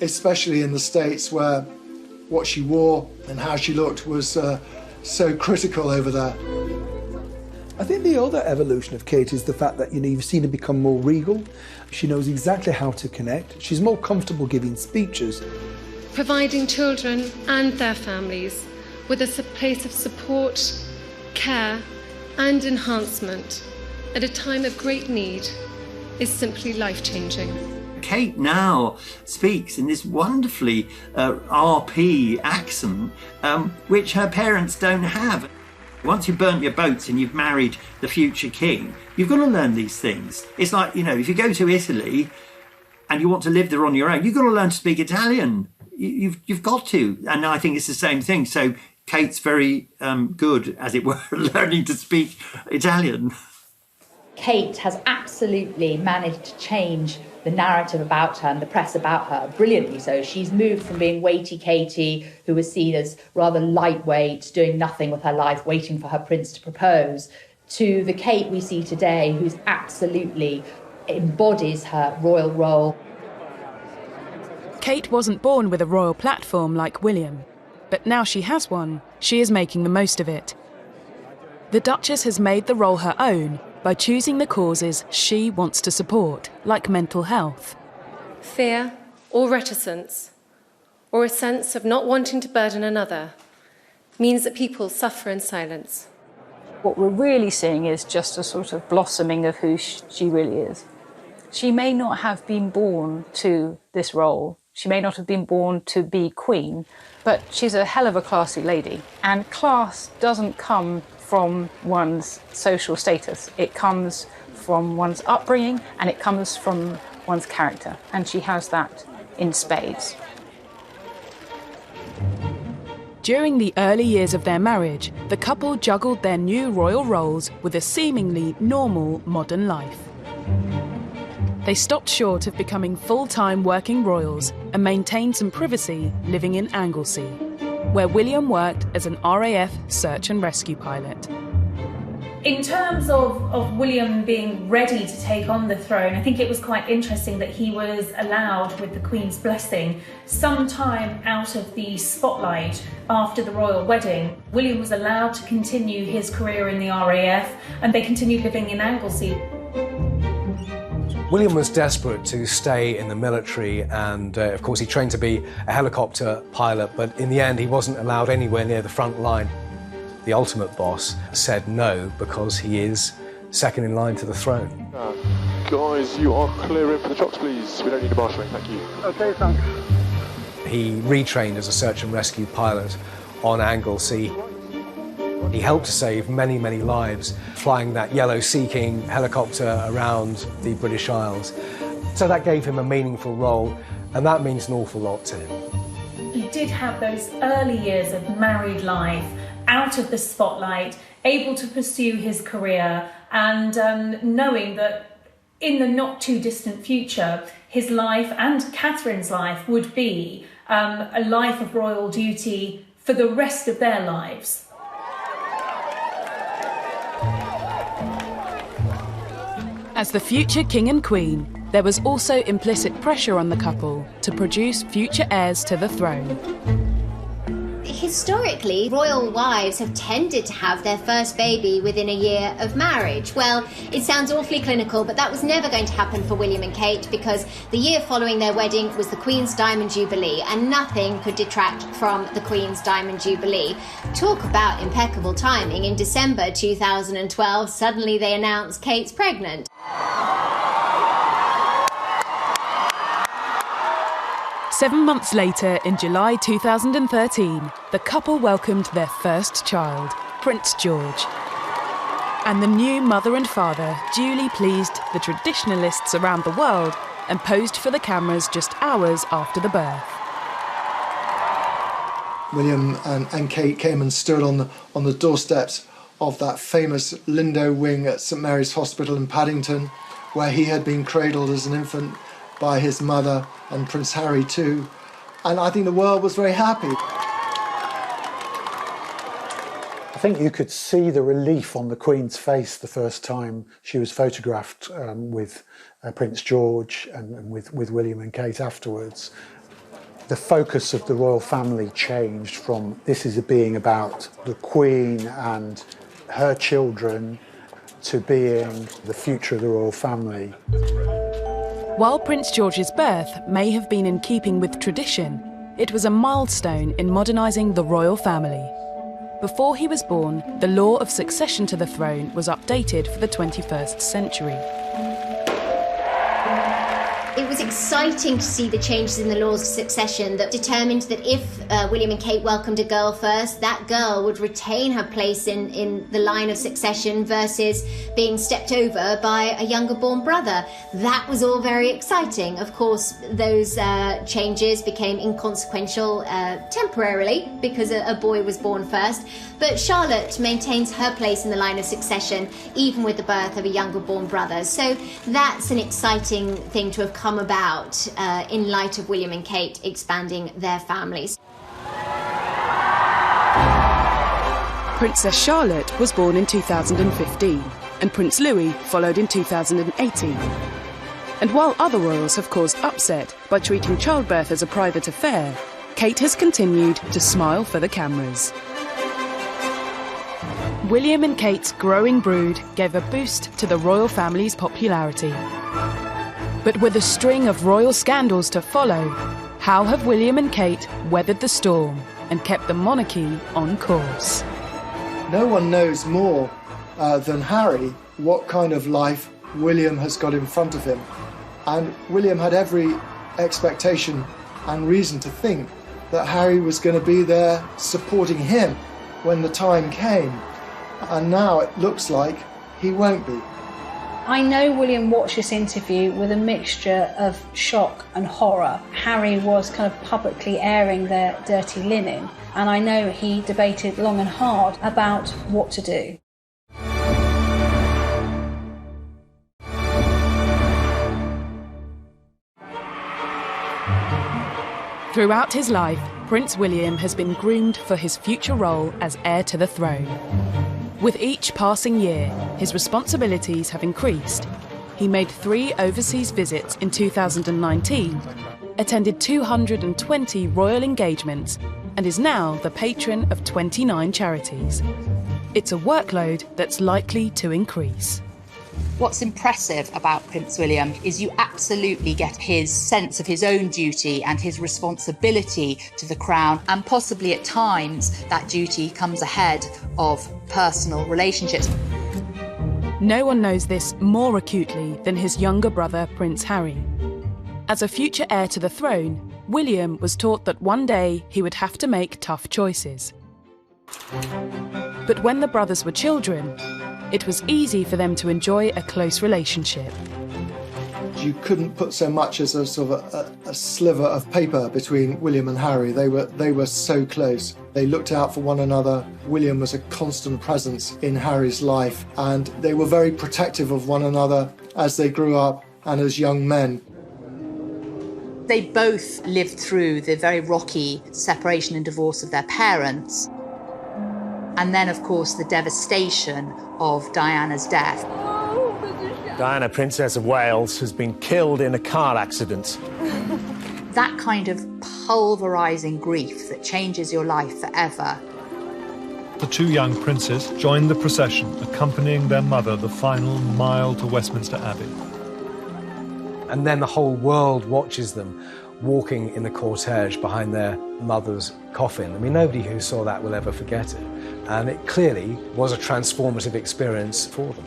especially in the States, where what she wore and how she looked was so critical over there. I think the other evolution of Kate is the fact that, you've seen her become more regal. She knows exactly how to connect. She's more comfortable giving speeches. Providing children and their families with a place of support, care and enhancement at a time of great need is simply life-changing. Kate now speaks in this wonderfully RP accent, which her parents don't have. Once you've burnt your boats and you've married the future king, you've got to learn these things. It's like, if you go to Italy and you want to live there on your own, you've got to learn to speak Italian. You've got to. And I think it's the same thing. So Kate's very good, as it were, learning to speak Italian. Kate has absolutely managed to change the narrative about her and the press about her brilliantly. So she's moved from being weighty Katie, who was seen as rather lightweight, doing nothing with her life, waiting for her prince to propose, to the Kate we see today, who's absolutely embodies her royal role. Kate wasn't born with a royal platform like William, but now she has one, she is making the most of it. The Duchess has made the role her own by choosing the causes she wants to support, like mental health. Fear or reticence, or a sense of not wanting to burden another, means that people suffer in silence. What we're really seeing is just a sort of blossoming of who she really is. She may not have been born to this role. She may not have been born to be queen, but she's a hell of a classy lady. And class doesn't come from one's social status. It comes from one's upbringing and it comes from one's character. And she has that in spades. During the early years of their marriage, the couple juggled their new royal roles with a seemingly normal modern life. They stopped short of becoming full-time working royals and maintained some privacy living in Anglesey, where William worked as an RAF search and rescue pilot. In terms of William being ready to take on the throne, I think it was quite interesting that he was allowed, with the Queen's blessing, some time out of the spotlight after the royal wedding. William was allowed to continue his career in the RAF, and they continued living in Anglesey. William was desperate to stay in the military, and of course he trained to be a helicopter pilot, but in the end he wasn't allowed anywhere near the front line. The ultimate boss said no because he is second in line to the throne. Guys, you are clearing for the trucks, please. We don't need a marshalling, thank you. Okay, thanks. He retrained as a search and rescue pilot on Anglesey. He helped to save many, many lives flying that yellow Sea King helicopter around the British Isles. So that gave him a meaningful role, and that means an awful lot to him. He did have those early years of married life, out of the spotlight, able to pursue his career, and knowing that in the not too distant future, his life and Catherine's life would be a life of royal duty for the rest of their lives. As the future king and queen, there was also implicit pressure on the couple to produce future heirs to the throne. Historically, royal wives have tended to have their first baby within a year of marriage. Well, it sounds awfully clinical, but that was never going to happen for William and Kate because the year following their wedding was the Queen's Diamond Jubilee, and nothing could detract from the Queen's Diamond Jubilee. Talk about impeccable timing. In December 2012, suddenly they announced Kate's pregnant. 7 months later, in July 2013, the couple welcomed their first child, Prince George. And the new mother and father duly pleased the traditionalists around the world and posed for the cameras just hours after the birth. William and Kate came and stood on the doorsteps of that famous Lindo wing at St Mary's Hospital in Paddington, where he had been cradled as an infant by his mother and Prince Harry too. And I think the world was very happy. I think you could see the relief on the Queen's face the first time she was photographed with Prince George and with William and Kate afterwards. The focus of the royal family changed from this is being about the Queen and her children to being the future of the royal family. While Prince George's birth may have been in keeping with tradition, it was a milestone in modernising the royal family. Before he was born, the law of succession to the throne was updated for the 21st century. It was exciting to see the changes in the laws of succession that determined that if William and Kate welcomed a girl first, that girl would retain her place in the line of succession versus being stepped over by a younger born brother. That was all very exciting. Of course, those changes became inconsequential temporarily because a boy was born first. But Charlotte maintains her place in the line of succession even with the birth of a younger born brother. So that's an exciting thing to have come about in light of William and Kate expanding their families. Princess Charlotte was born in 2015, and Prince Louis followed in 2018. And while other royals have caused upset by treating childbirth as a private affair, Kate has continued to smile for the cameras. William and Kate's growing brood gave a boost to the royal family's popularity. But with a string of royal scandals to follow, how have William and Kate weathered the storm and kept the monarchy on course. No one knows more than Harry what kind of life William has got in front of him. And William had every expectation and reason to think that Harry was going to be there supporting him when the time came. And now it looks like he won't be. I know William watched this interview with a mixture of shock and horror. Harry was kind of publicly airing their dirty linen, and I know he debated long and hard about what to do. Throughout his life, Prince William has been groomed for his future role as heir to the throne. With each passing year, his responsibilities have increased. He made 3 overseas visits in 2019, attended 220 royal engagements, and is now the patron of 29 charities. It's a workload that's likely to increase. What's impressive about Prince William is you absolutely get his sense of his own duty and his responsibility to the crown, and possibly at times that duty comes ahead of personal relationships. No one knows this more acutely than his younger brother, Prince Harry. As a future heir to the throne, William was taught that one day he would have to make tough choices. But when the brothers were children, it was easy for them to enjoy a close relationship. You couldn't put so much as a sort of a sliver of paper between William and Harry. They were so close. They looked out for one another. William was a constant presence in Harry's life, and they were very protective of one another as they grew up and as young men. They both lived through the very rocky separation and divorce of their parents. And then, of course, the devastation of Diana's death. Diana, Princess of Wales, has been killed in a car accident. That kind of pulverising grief that changes your life forever. The 2 young princes joined the procession, accompanying their mother the final mile to Westminster Abbey. And then the whole world watches them walking in the cortege behind their mother's coffin. I mean, nobody who saw that will ever forget it. And it clearly was a transformative experience for them.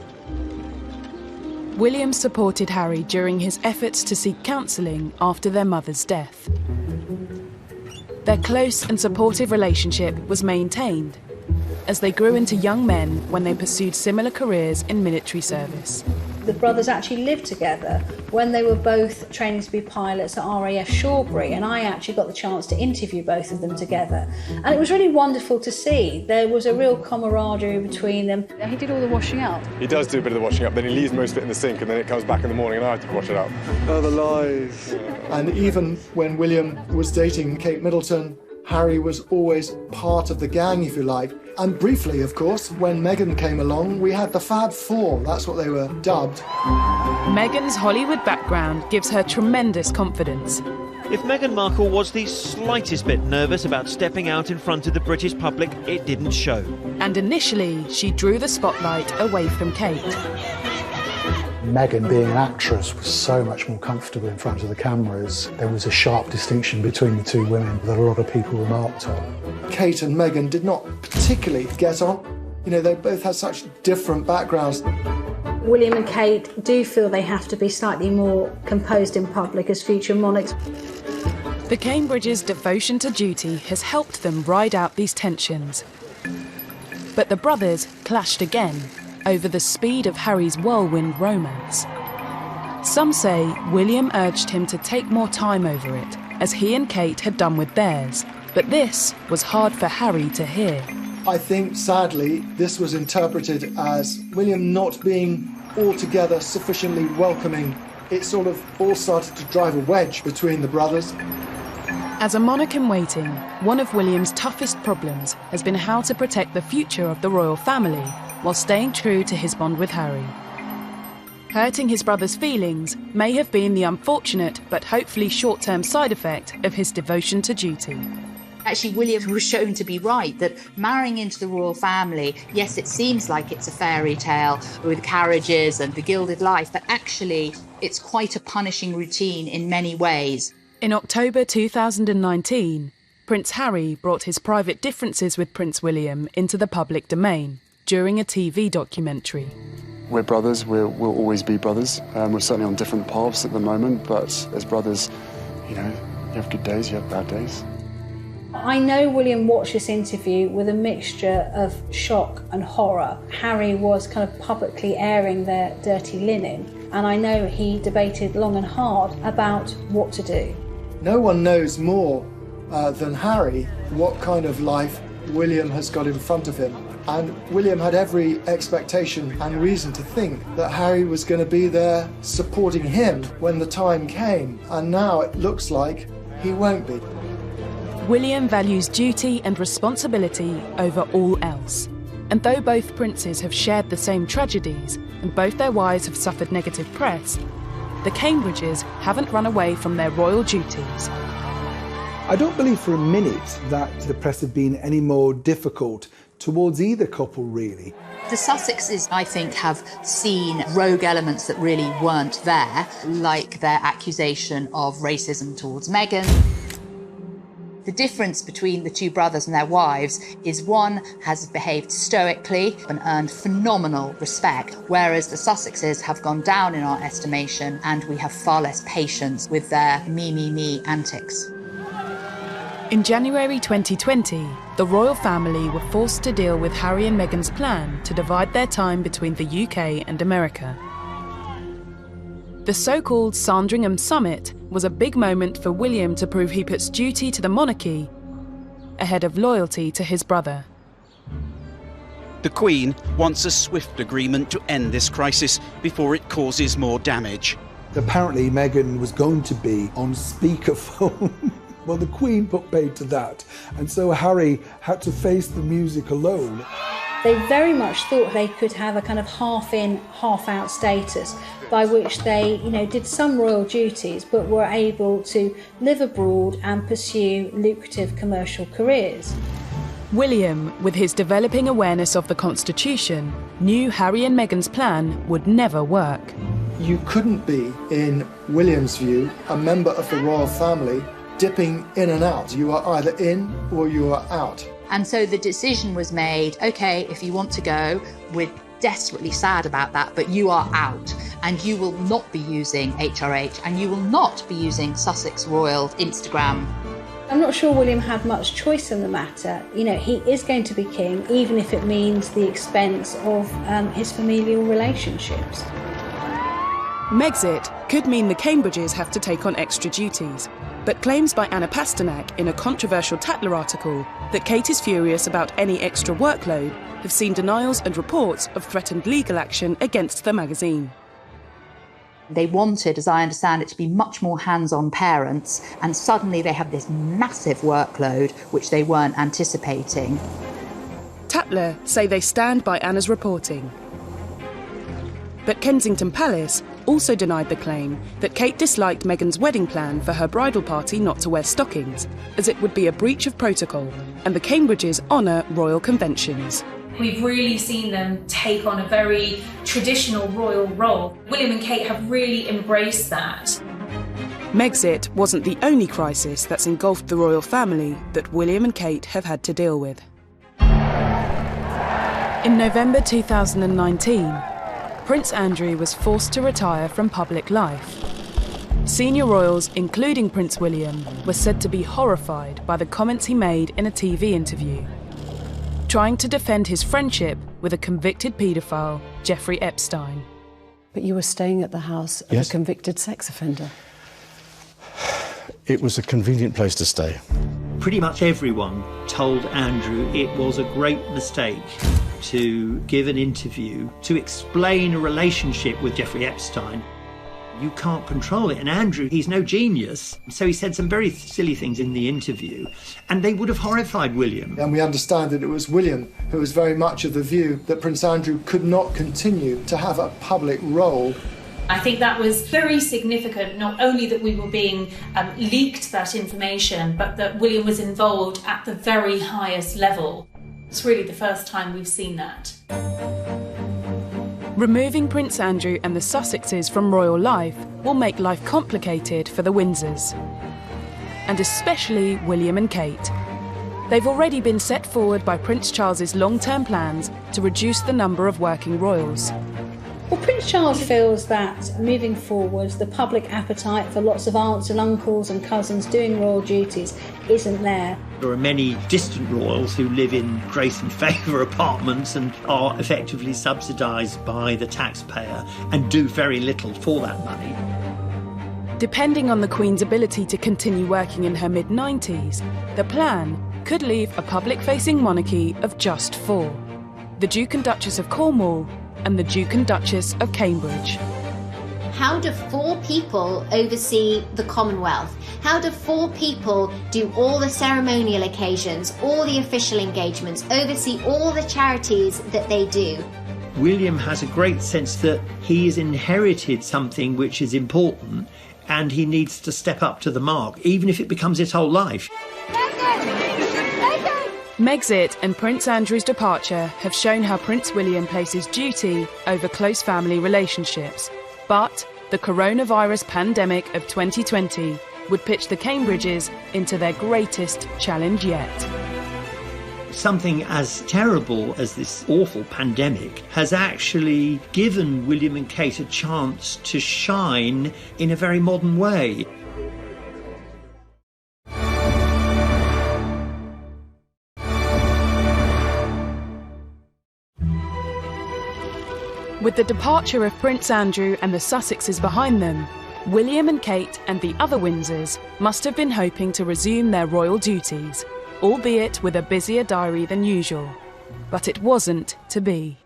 William supported Harry during his efforts to seek counselling after their mother's death. Their close and supportive relationship was maintained as they grew into young men when they pursued similar careers in military service. The brothers actually lived together when they were both training to be pilots at RAF Shawbury, and I actually got the chance to interview both of them together. And it was really wonderful to see. There was a real camaraderie between them. He did all the washing up. He does do a bit of the washing up, then he leaves most of it in the sink, and then it comes back in the morning and I have to wash it out. Oh, the lies. And even when William was dating Kate Middleton, Harry was always part of the gang, if you like. And briefly, of course, when Meghan came along, we had the Fab Four. That's what they were dubbed. Meghan's Hollywood background gives her tremendous confidence. If Meghan Markle was the slightest bit nervous about stepping out in front of the British public, it didn't show. And initially, she drew the spotlight away from Kate. Meghan, being an actress, was so much more comfortable in front of the cameras. There was a sharp distinction between the 2 women that a lot of people remarked on. Kate and Meghan did not particularly get on. You know, they both had such different backgrounds. William and Kate do feel they have to be slightly more composed in public as future monarchs. The Cambridges' devotion to duty has helped them ride out these tensions. But the brothers clashed again over the speed of Harry's whirlwind romance. Some say William urged him to take more time over it, as he and Kate had done with theirs, but this was hard for Harry to hear. I think, sadly, this was interpreted as William not being altogether sufficiently welcoming. It sort of all started to drive a wedge between the brothers. As a monarch in waiting, one of William's toughest problems has been how to protect the future of the royal family while staying true to his bond with Harry. Hurting his brother's feelings may have been the unfortunate but hopefully short-term side effect of his devotion to duty. Actually, William was shown to be right, that marrying into the royal family, yes, it seems like it's a fairy tale with carriages and the gilded life, but actually it's quite a punishing routine in many ways. In October 2019, Prince Harry brought his private differences with Prince William into the public domain during a TV documentary. We're brothers, we'll always be brothers. We're certainly on different paths at the moment, but as brothers, you have good days, you have bad days. I know William watched this interview with a mixture of shock and horror. Harry was kind of publicly airing their dirty linen, and I know he debated long and hard about what to do. No one knows more than Harry what kind of life William has got in front of him. And William had every expectation and reason to think that Harry was going to be there supporting him when the time came. And now it looks like he won't be. William values duty and responsibility over all else. And though both princes have shared the same tragedies and both their wives have suffered negative press, the Cambridges haven't run away from their royal duties. I don't believe for a minute that the press have been any more difficult towards either couple, really. The Sussexes, I think, have seen rogue elements that really weren't there, like their accusation of racism towards Meghan. The difference between the two brothers and their wives is one has behaved stoically and earned phenomenal respect, whereas the Sussexes have gone down in our estimation and we have far less patience with their me antics. In January 2020, the royal family were forced to deal with Harry and Meghan's plan to divide their time between the UK and America. The so-called Sandringham Summit was a big moment for William to prove he puts duty to the monarchy ahead of loyalty to his brother. The Queen wants a swift agreement to end this crisis before it causes more damage. Apparently Meghan was going to be on speakerphone. Well, the Queen put paid to that, and so Harry had to face the music alone. They very much thought they could have a kind of half-in, half-out status by which they, did some royal duties but were able to live abroad and pursue lucrative commercial careers. William, with his developing awareness of the Constitution, knew Harry and Meghan's plan would never work. You couldn't be, in William's view, a member of the royal family dipping in and out. You are either in or you are out. And so the decision was made, OK, if you want to go, we're desperately sad about that, but you are out. And you will not be using HRH, and you will not be using Sussex Royal Instagram. I'm not sure William had much choice in the matter. He is going to be king, even if it means the expense of his familial relationships. Megxit could mean the Cambridges have to take on extra duties, but claims by Anna Pasternak in a controversial Tatler article that Kate is furious about any extra workload have seen denials and reports of threatened legal action against the magazine. They wanted, as I understand it, to be much more hands-on parents, and suddenly they have this massive workload which they weren't anticipating. Tatler say they stand by Anna's reporting. But Kensington Palace also denied the claim that Kate disliked Meghan's wedding plan for her bridal party not to wear stockings, as it would be a breach of protocol, and the Cambridges honour royal conventions. We've really seen them take on a very traditional royal role. William and Kate have really embraced that. Megxit wasn't the only crisis that's engulfed the royal family that William and Kate have had to deal with. In November 2019, Prince Andrew was forced to retire from public life. Senior royals, including Prince William, were said to be horrified by the comments he made in a TV interview, trying to defend his friendship with a convicted paedophile, Jeffrey Epstein. But you were staying at the house of a convicted sex offender. It was a convenient place to stay. Pretty much everyone told Andrew it was a great mistake to give an interview to explain a relationship with Jeffrey Epstein. You can't control it. And Andrew, he's no genius. So he said some very silly things in the interview, and they would have horrified William. And we understand that it was William who was very much of the view that Prince Andrew could not continue to have a public role. I think that was very significant, not only that we were being leaked that information, but that William was involved at the very highest level. It's really the first time we've seen that. Removing Prince Andrew and the Sussexes from royal life will make life complicated for the Windsors, and especially William and Kate, They've already been set forward by Prince Charles's long-term plans to reduce the number of working royals. Well, Prince Charles feels that moving forwards, the public appetite for lots of aunts and uncles and cousins doing royal duties isn't there. There are many distant royals who live in grace and favour apartments and are effectively subsidised by the taxpayer and do very little for that money. Depending on the Queen's ability to continue working in her mid-90s, the plan could leave a public-facing monarchy of just 4. The Duke and Duchess of Cornwall and the Duke and Duchess of Cambridge. How do 4 people oversee the Commonwealth? How do 4 people do all the ceremonial occasions, all the official engagements, oversee all the charities that they do? William has a great sense that he has inherited something which is important and he needs to step up to the mark, even if it becomes his whole life. Megxit and Prince Andrew's departure have shown how Prince William places duty over close family relationships. But the coronavirus pandemic of 2020 would pitch the Cambridges into their greatest challenge yet. Something as terrible as this awful pandemic has actually given William and Kate a chance to shine in a very modern way. With the departure of Prince Andrew and the Sussexes behind them, William and Kate and the other Windsors must have been hoping to resume their royal duties, albeit with a busier diary than usual. But it wasn't to be.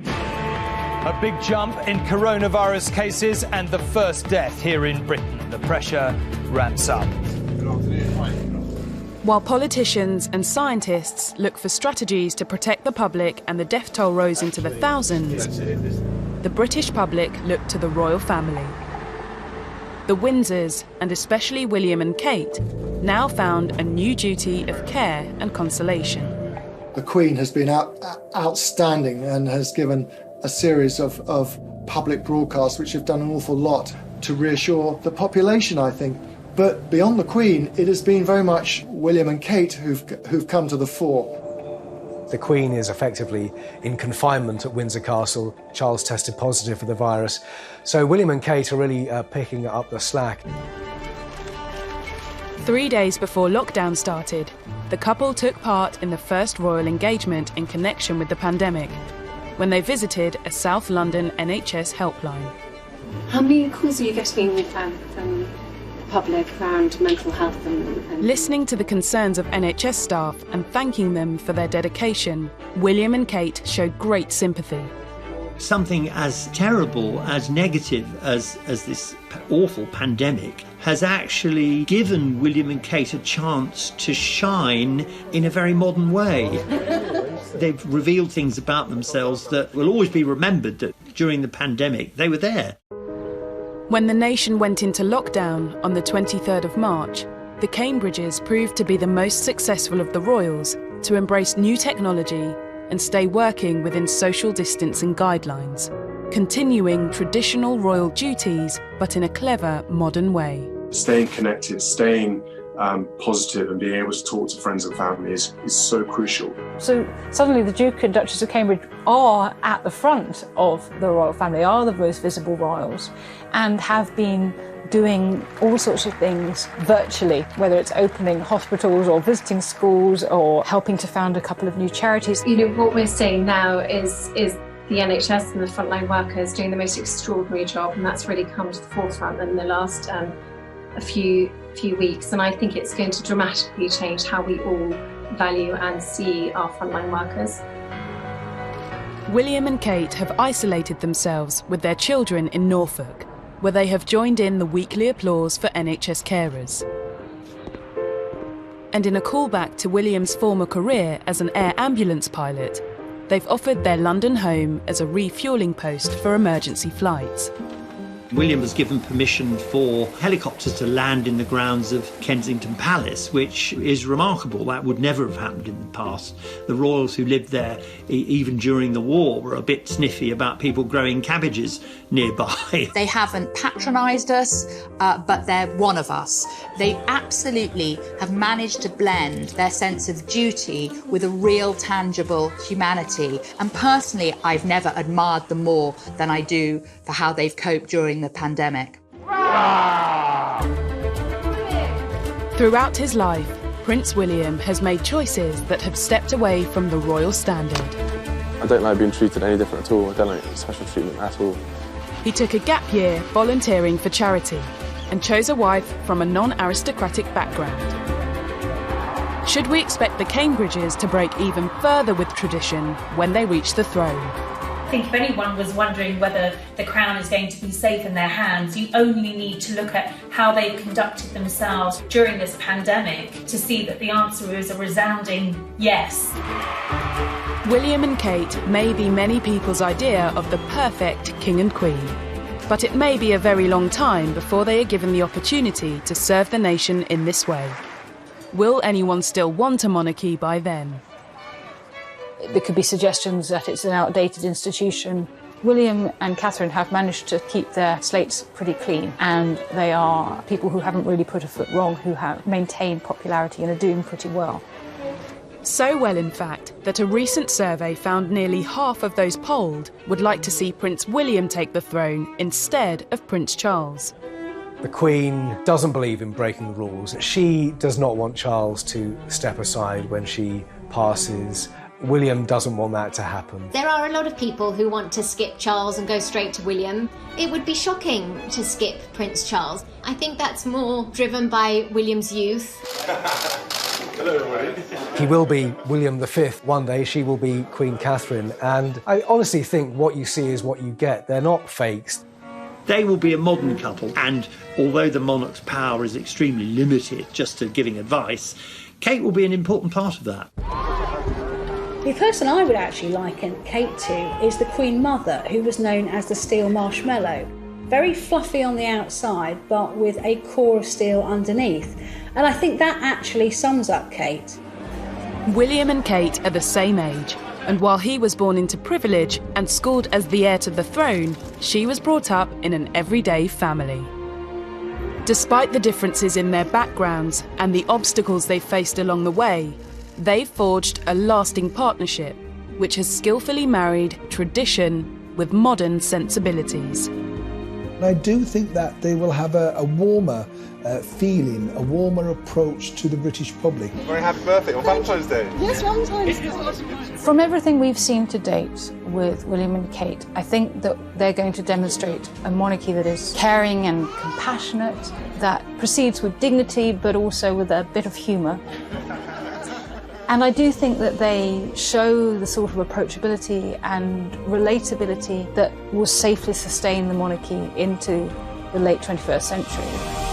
A big jump in coronavirus cases and the first death here in Britain. The pressure ramps up. While politicians and scientists look for strategies to protect the public and the death toll rose into the thousands, the British public looked to the royal family. The Windsors, and especially William and Kate, now found a new duty of care and consolation. The Queen has been outstanding and has given a series of public broadcasts which have done an awful lot to reassure the population, I think. But beyond the Queen, it has been very much William and Kate who've come to the fore. The Queen is effectively in confinement at Windsor Castle. Charles tested positive for the virus. So William and Kate are really picking up the slack. 3 days before lockdown started, the couple took part in the first royal engagement in connection with the pandemic, when they visited a South London NHS helpline. How many calls are you getting from the public around mental health and... Listening to the concerns of NHS staff and thanking them for their dedication, William and Kate showed great sympathy. Something as terrible, as negative as this awful pandemic has actually given William and Kate a chance to shine in a very modern way. They've revealed things about themselves that will always be remembered, that during the pandemic they were there. When the nation went into lockdown on the 23rd of March, the Cambridges proved to be the most successful of the royals to embrace new technology and stay working within social distancing guidelines, continuing traditional royal duties but in a clever, modern way. Staying connected, staying positive and being able to talk to friends and family is so crucial. So suddenly the Duke and Duchess of Cambridge are at the front of the royal family, are the most visible royals, and have been doing all sorts of things virtually, whether it's opening hospitals or visiting schools or helping to found a couple of new charities. You know, what we're seeing now is the NHS and the frontline workers doing the most extraordinary job, and that's really come to the forefront in the last a few weeks, and I think it's going to dramatically change how we all value and see our frontline workers. William and Kate have isolated themselves with their children in Norfolk, where they have joined in the weekly applause for NHS carers. And in a callback to William's former career as an air ambulance pilot, they've offered their London home as a refuelling post for emergency flights. William was given permission for helicopters to land in the grounds of Kensington Palace, which is remarkable. That would never have happened in the past. The royals who lived there, even during the war, were a bit sniffy about people growing cabbages nearby. They haven't patronised us, but they're one of us. They absolutely have managed to blend their sense of duty with a real, tangible humanity. And personally, I've never admired them more than I do for how they've coped during the pandemic. Throughout his life, Prince William has made choices that have stepped away from the royal standard. I don't like being treated any different at all. I don't like special treatment at all. He took a gap year volunteering for charity and chose a wife from a non-aristocratic background. Should we expect the Cambridges to break even further with tradition when they reach the throne? I think if anyone was wondering whether the crown is going to be safe in their hands, you only need to look at how they've conducted themselves during this pandemic to see that the answer is a resounding yes. William and Kate may be many people's idea of the perfect king and queen, but it may be a very long time before they are given the opportunity to serve the nation in this way. Will anyone still want a monarchy by then? There could be suggestions that it's an outdated institution. William and Catherine have managed to keep their slates pretty clean, and they are people who haven't really put a foot wrong, who have maintained popularity and are doing pretty well. So well, in fact, that a recent survey found nearly half of those polled would like to see Prince William take the throne instead of Prince Charles. The Queen doesn't believe in breaking the rules. She does not want Charles to step aside when she passes. William doesn't want that to happen. There are a lot of people who want to skip Charles and go straight to William. It would be shocking to skip Prince Charles. I think that's more driven by William's youth. Hello, everybody. He will be William V one day, she will be Queen Catherine, and I honestly think what you see is what you get. They're not fakes. They will be a modern couple, and although the monarch's power is extremely limited just to giving advice, Kate will be an important part of that. The person I would actually liken Kate to is the Queen Mother, who was known as the Steel Marshmallow. Very fluffy on the outside, but with a core of steel underneath. And I think that actually sums up Kate. William and Kate are the same age, and while he was born into privilege and schooled as the heir to the throne, she was brought up in an everyday family. Despite the differences in their backgrounds and the obstacles they faced along the way, they've forged a lasting partnership, which has skillfully married tradition with modern sensibilities. I do think that they will have a warmer feeling, a warmer approach to the British public. Very happy birthday on Valentine's Day. Yes, Valentine's Day. From everything we've seen to date with William and Kate, I think that they're going to demonstrate a monarchy that is caring and compassionate, that proceeds with dignity but also with a bit of humour. And I do think that they show the sort of approachability and relatability that will safely sustain the monarchy into the late 21st century.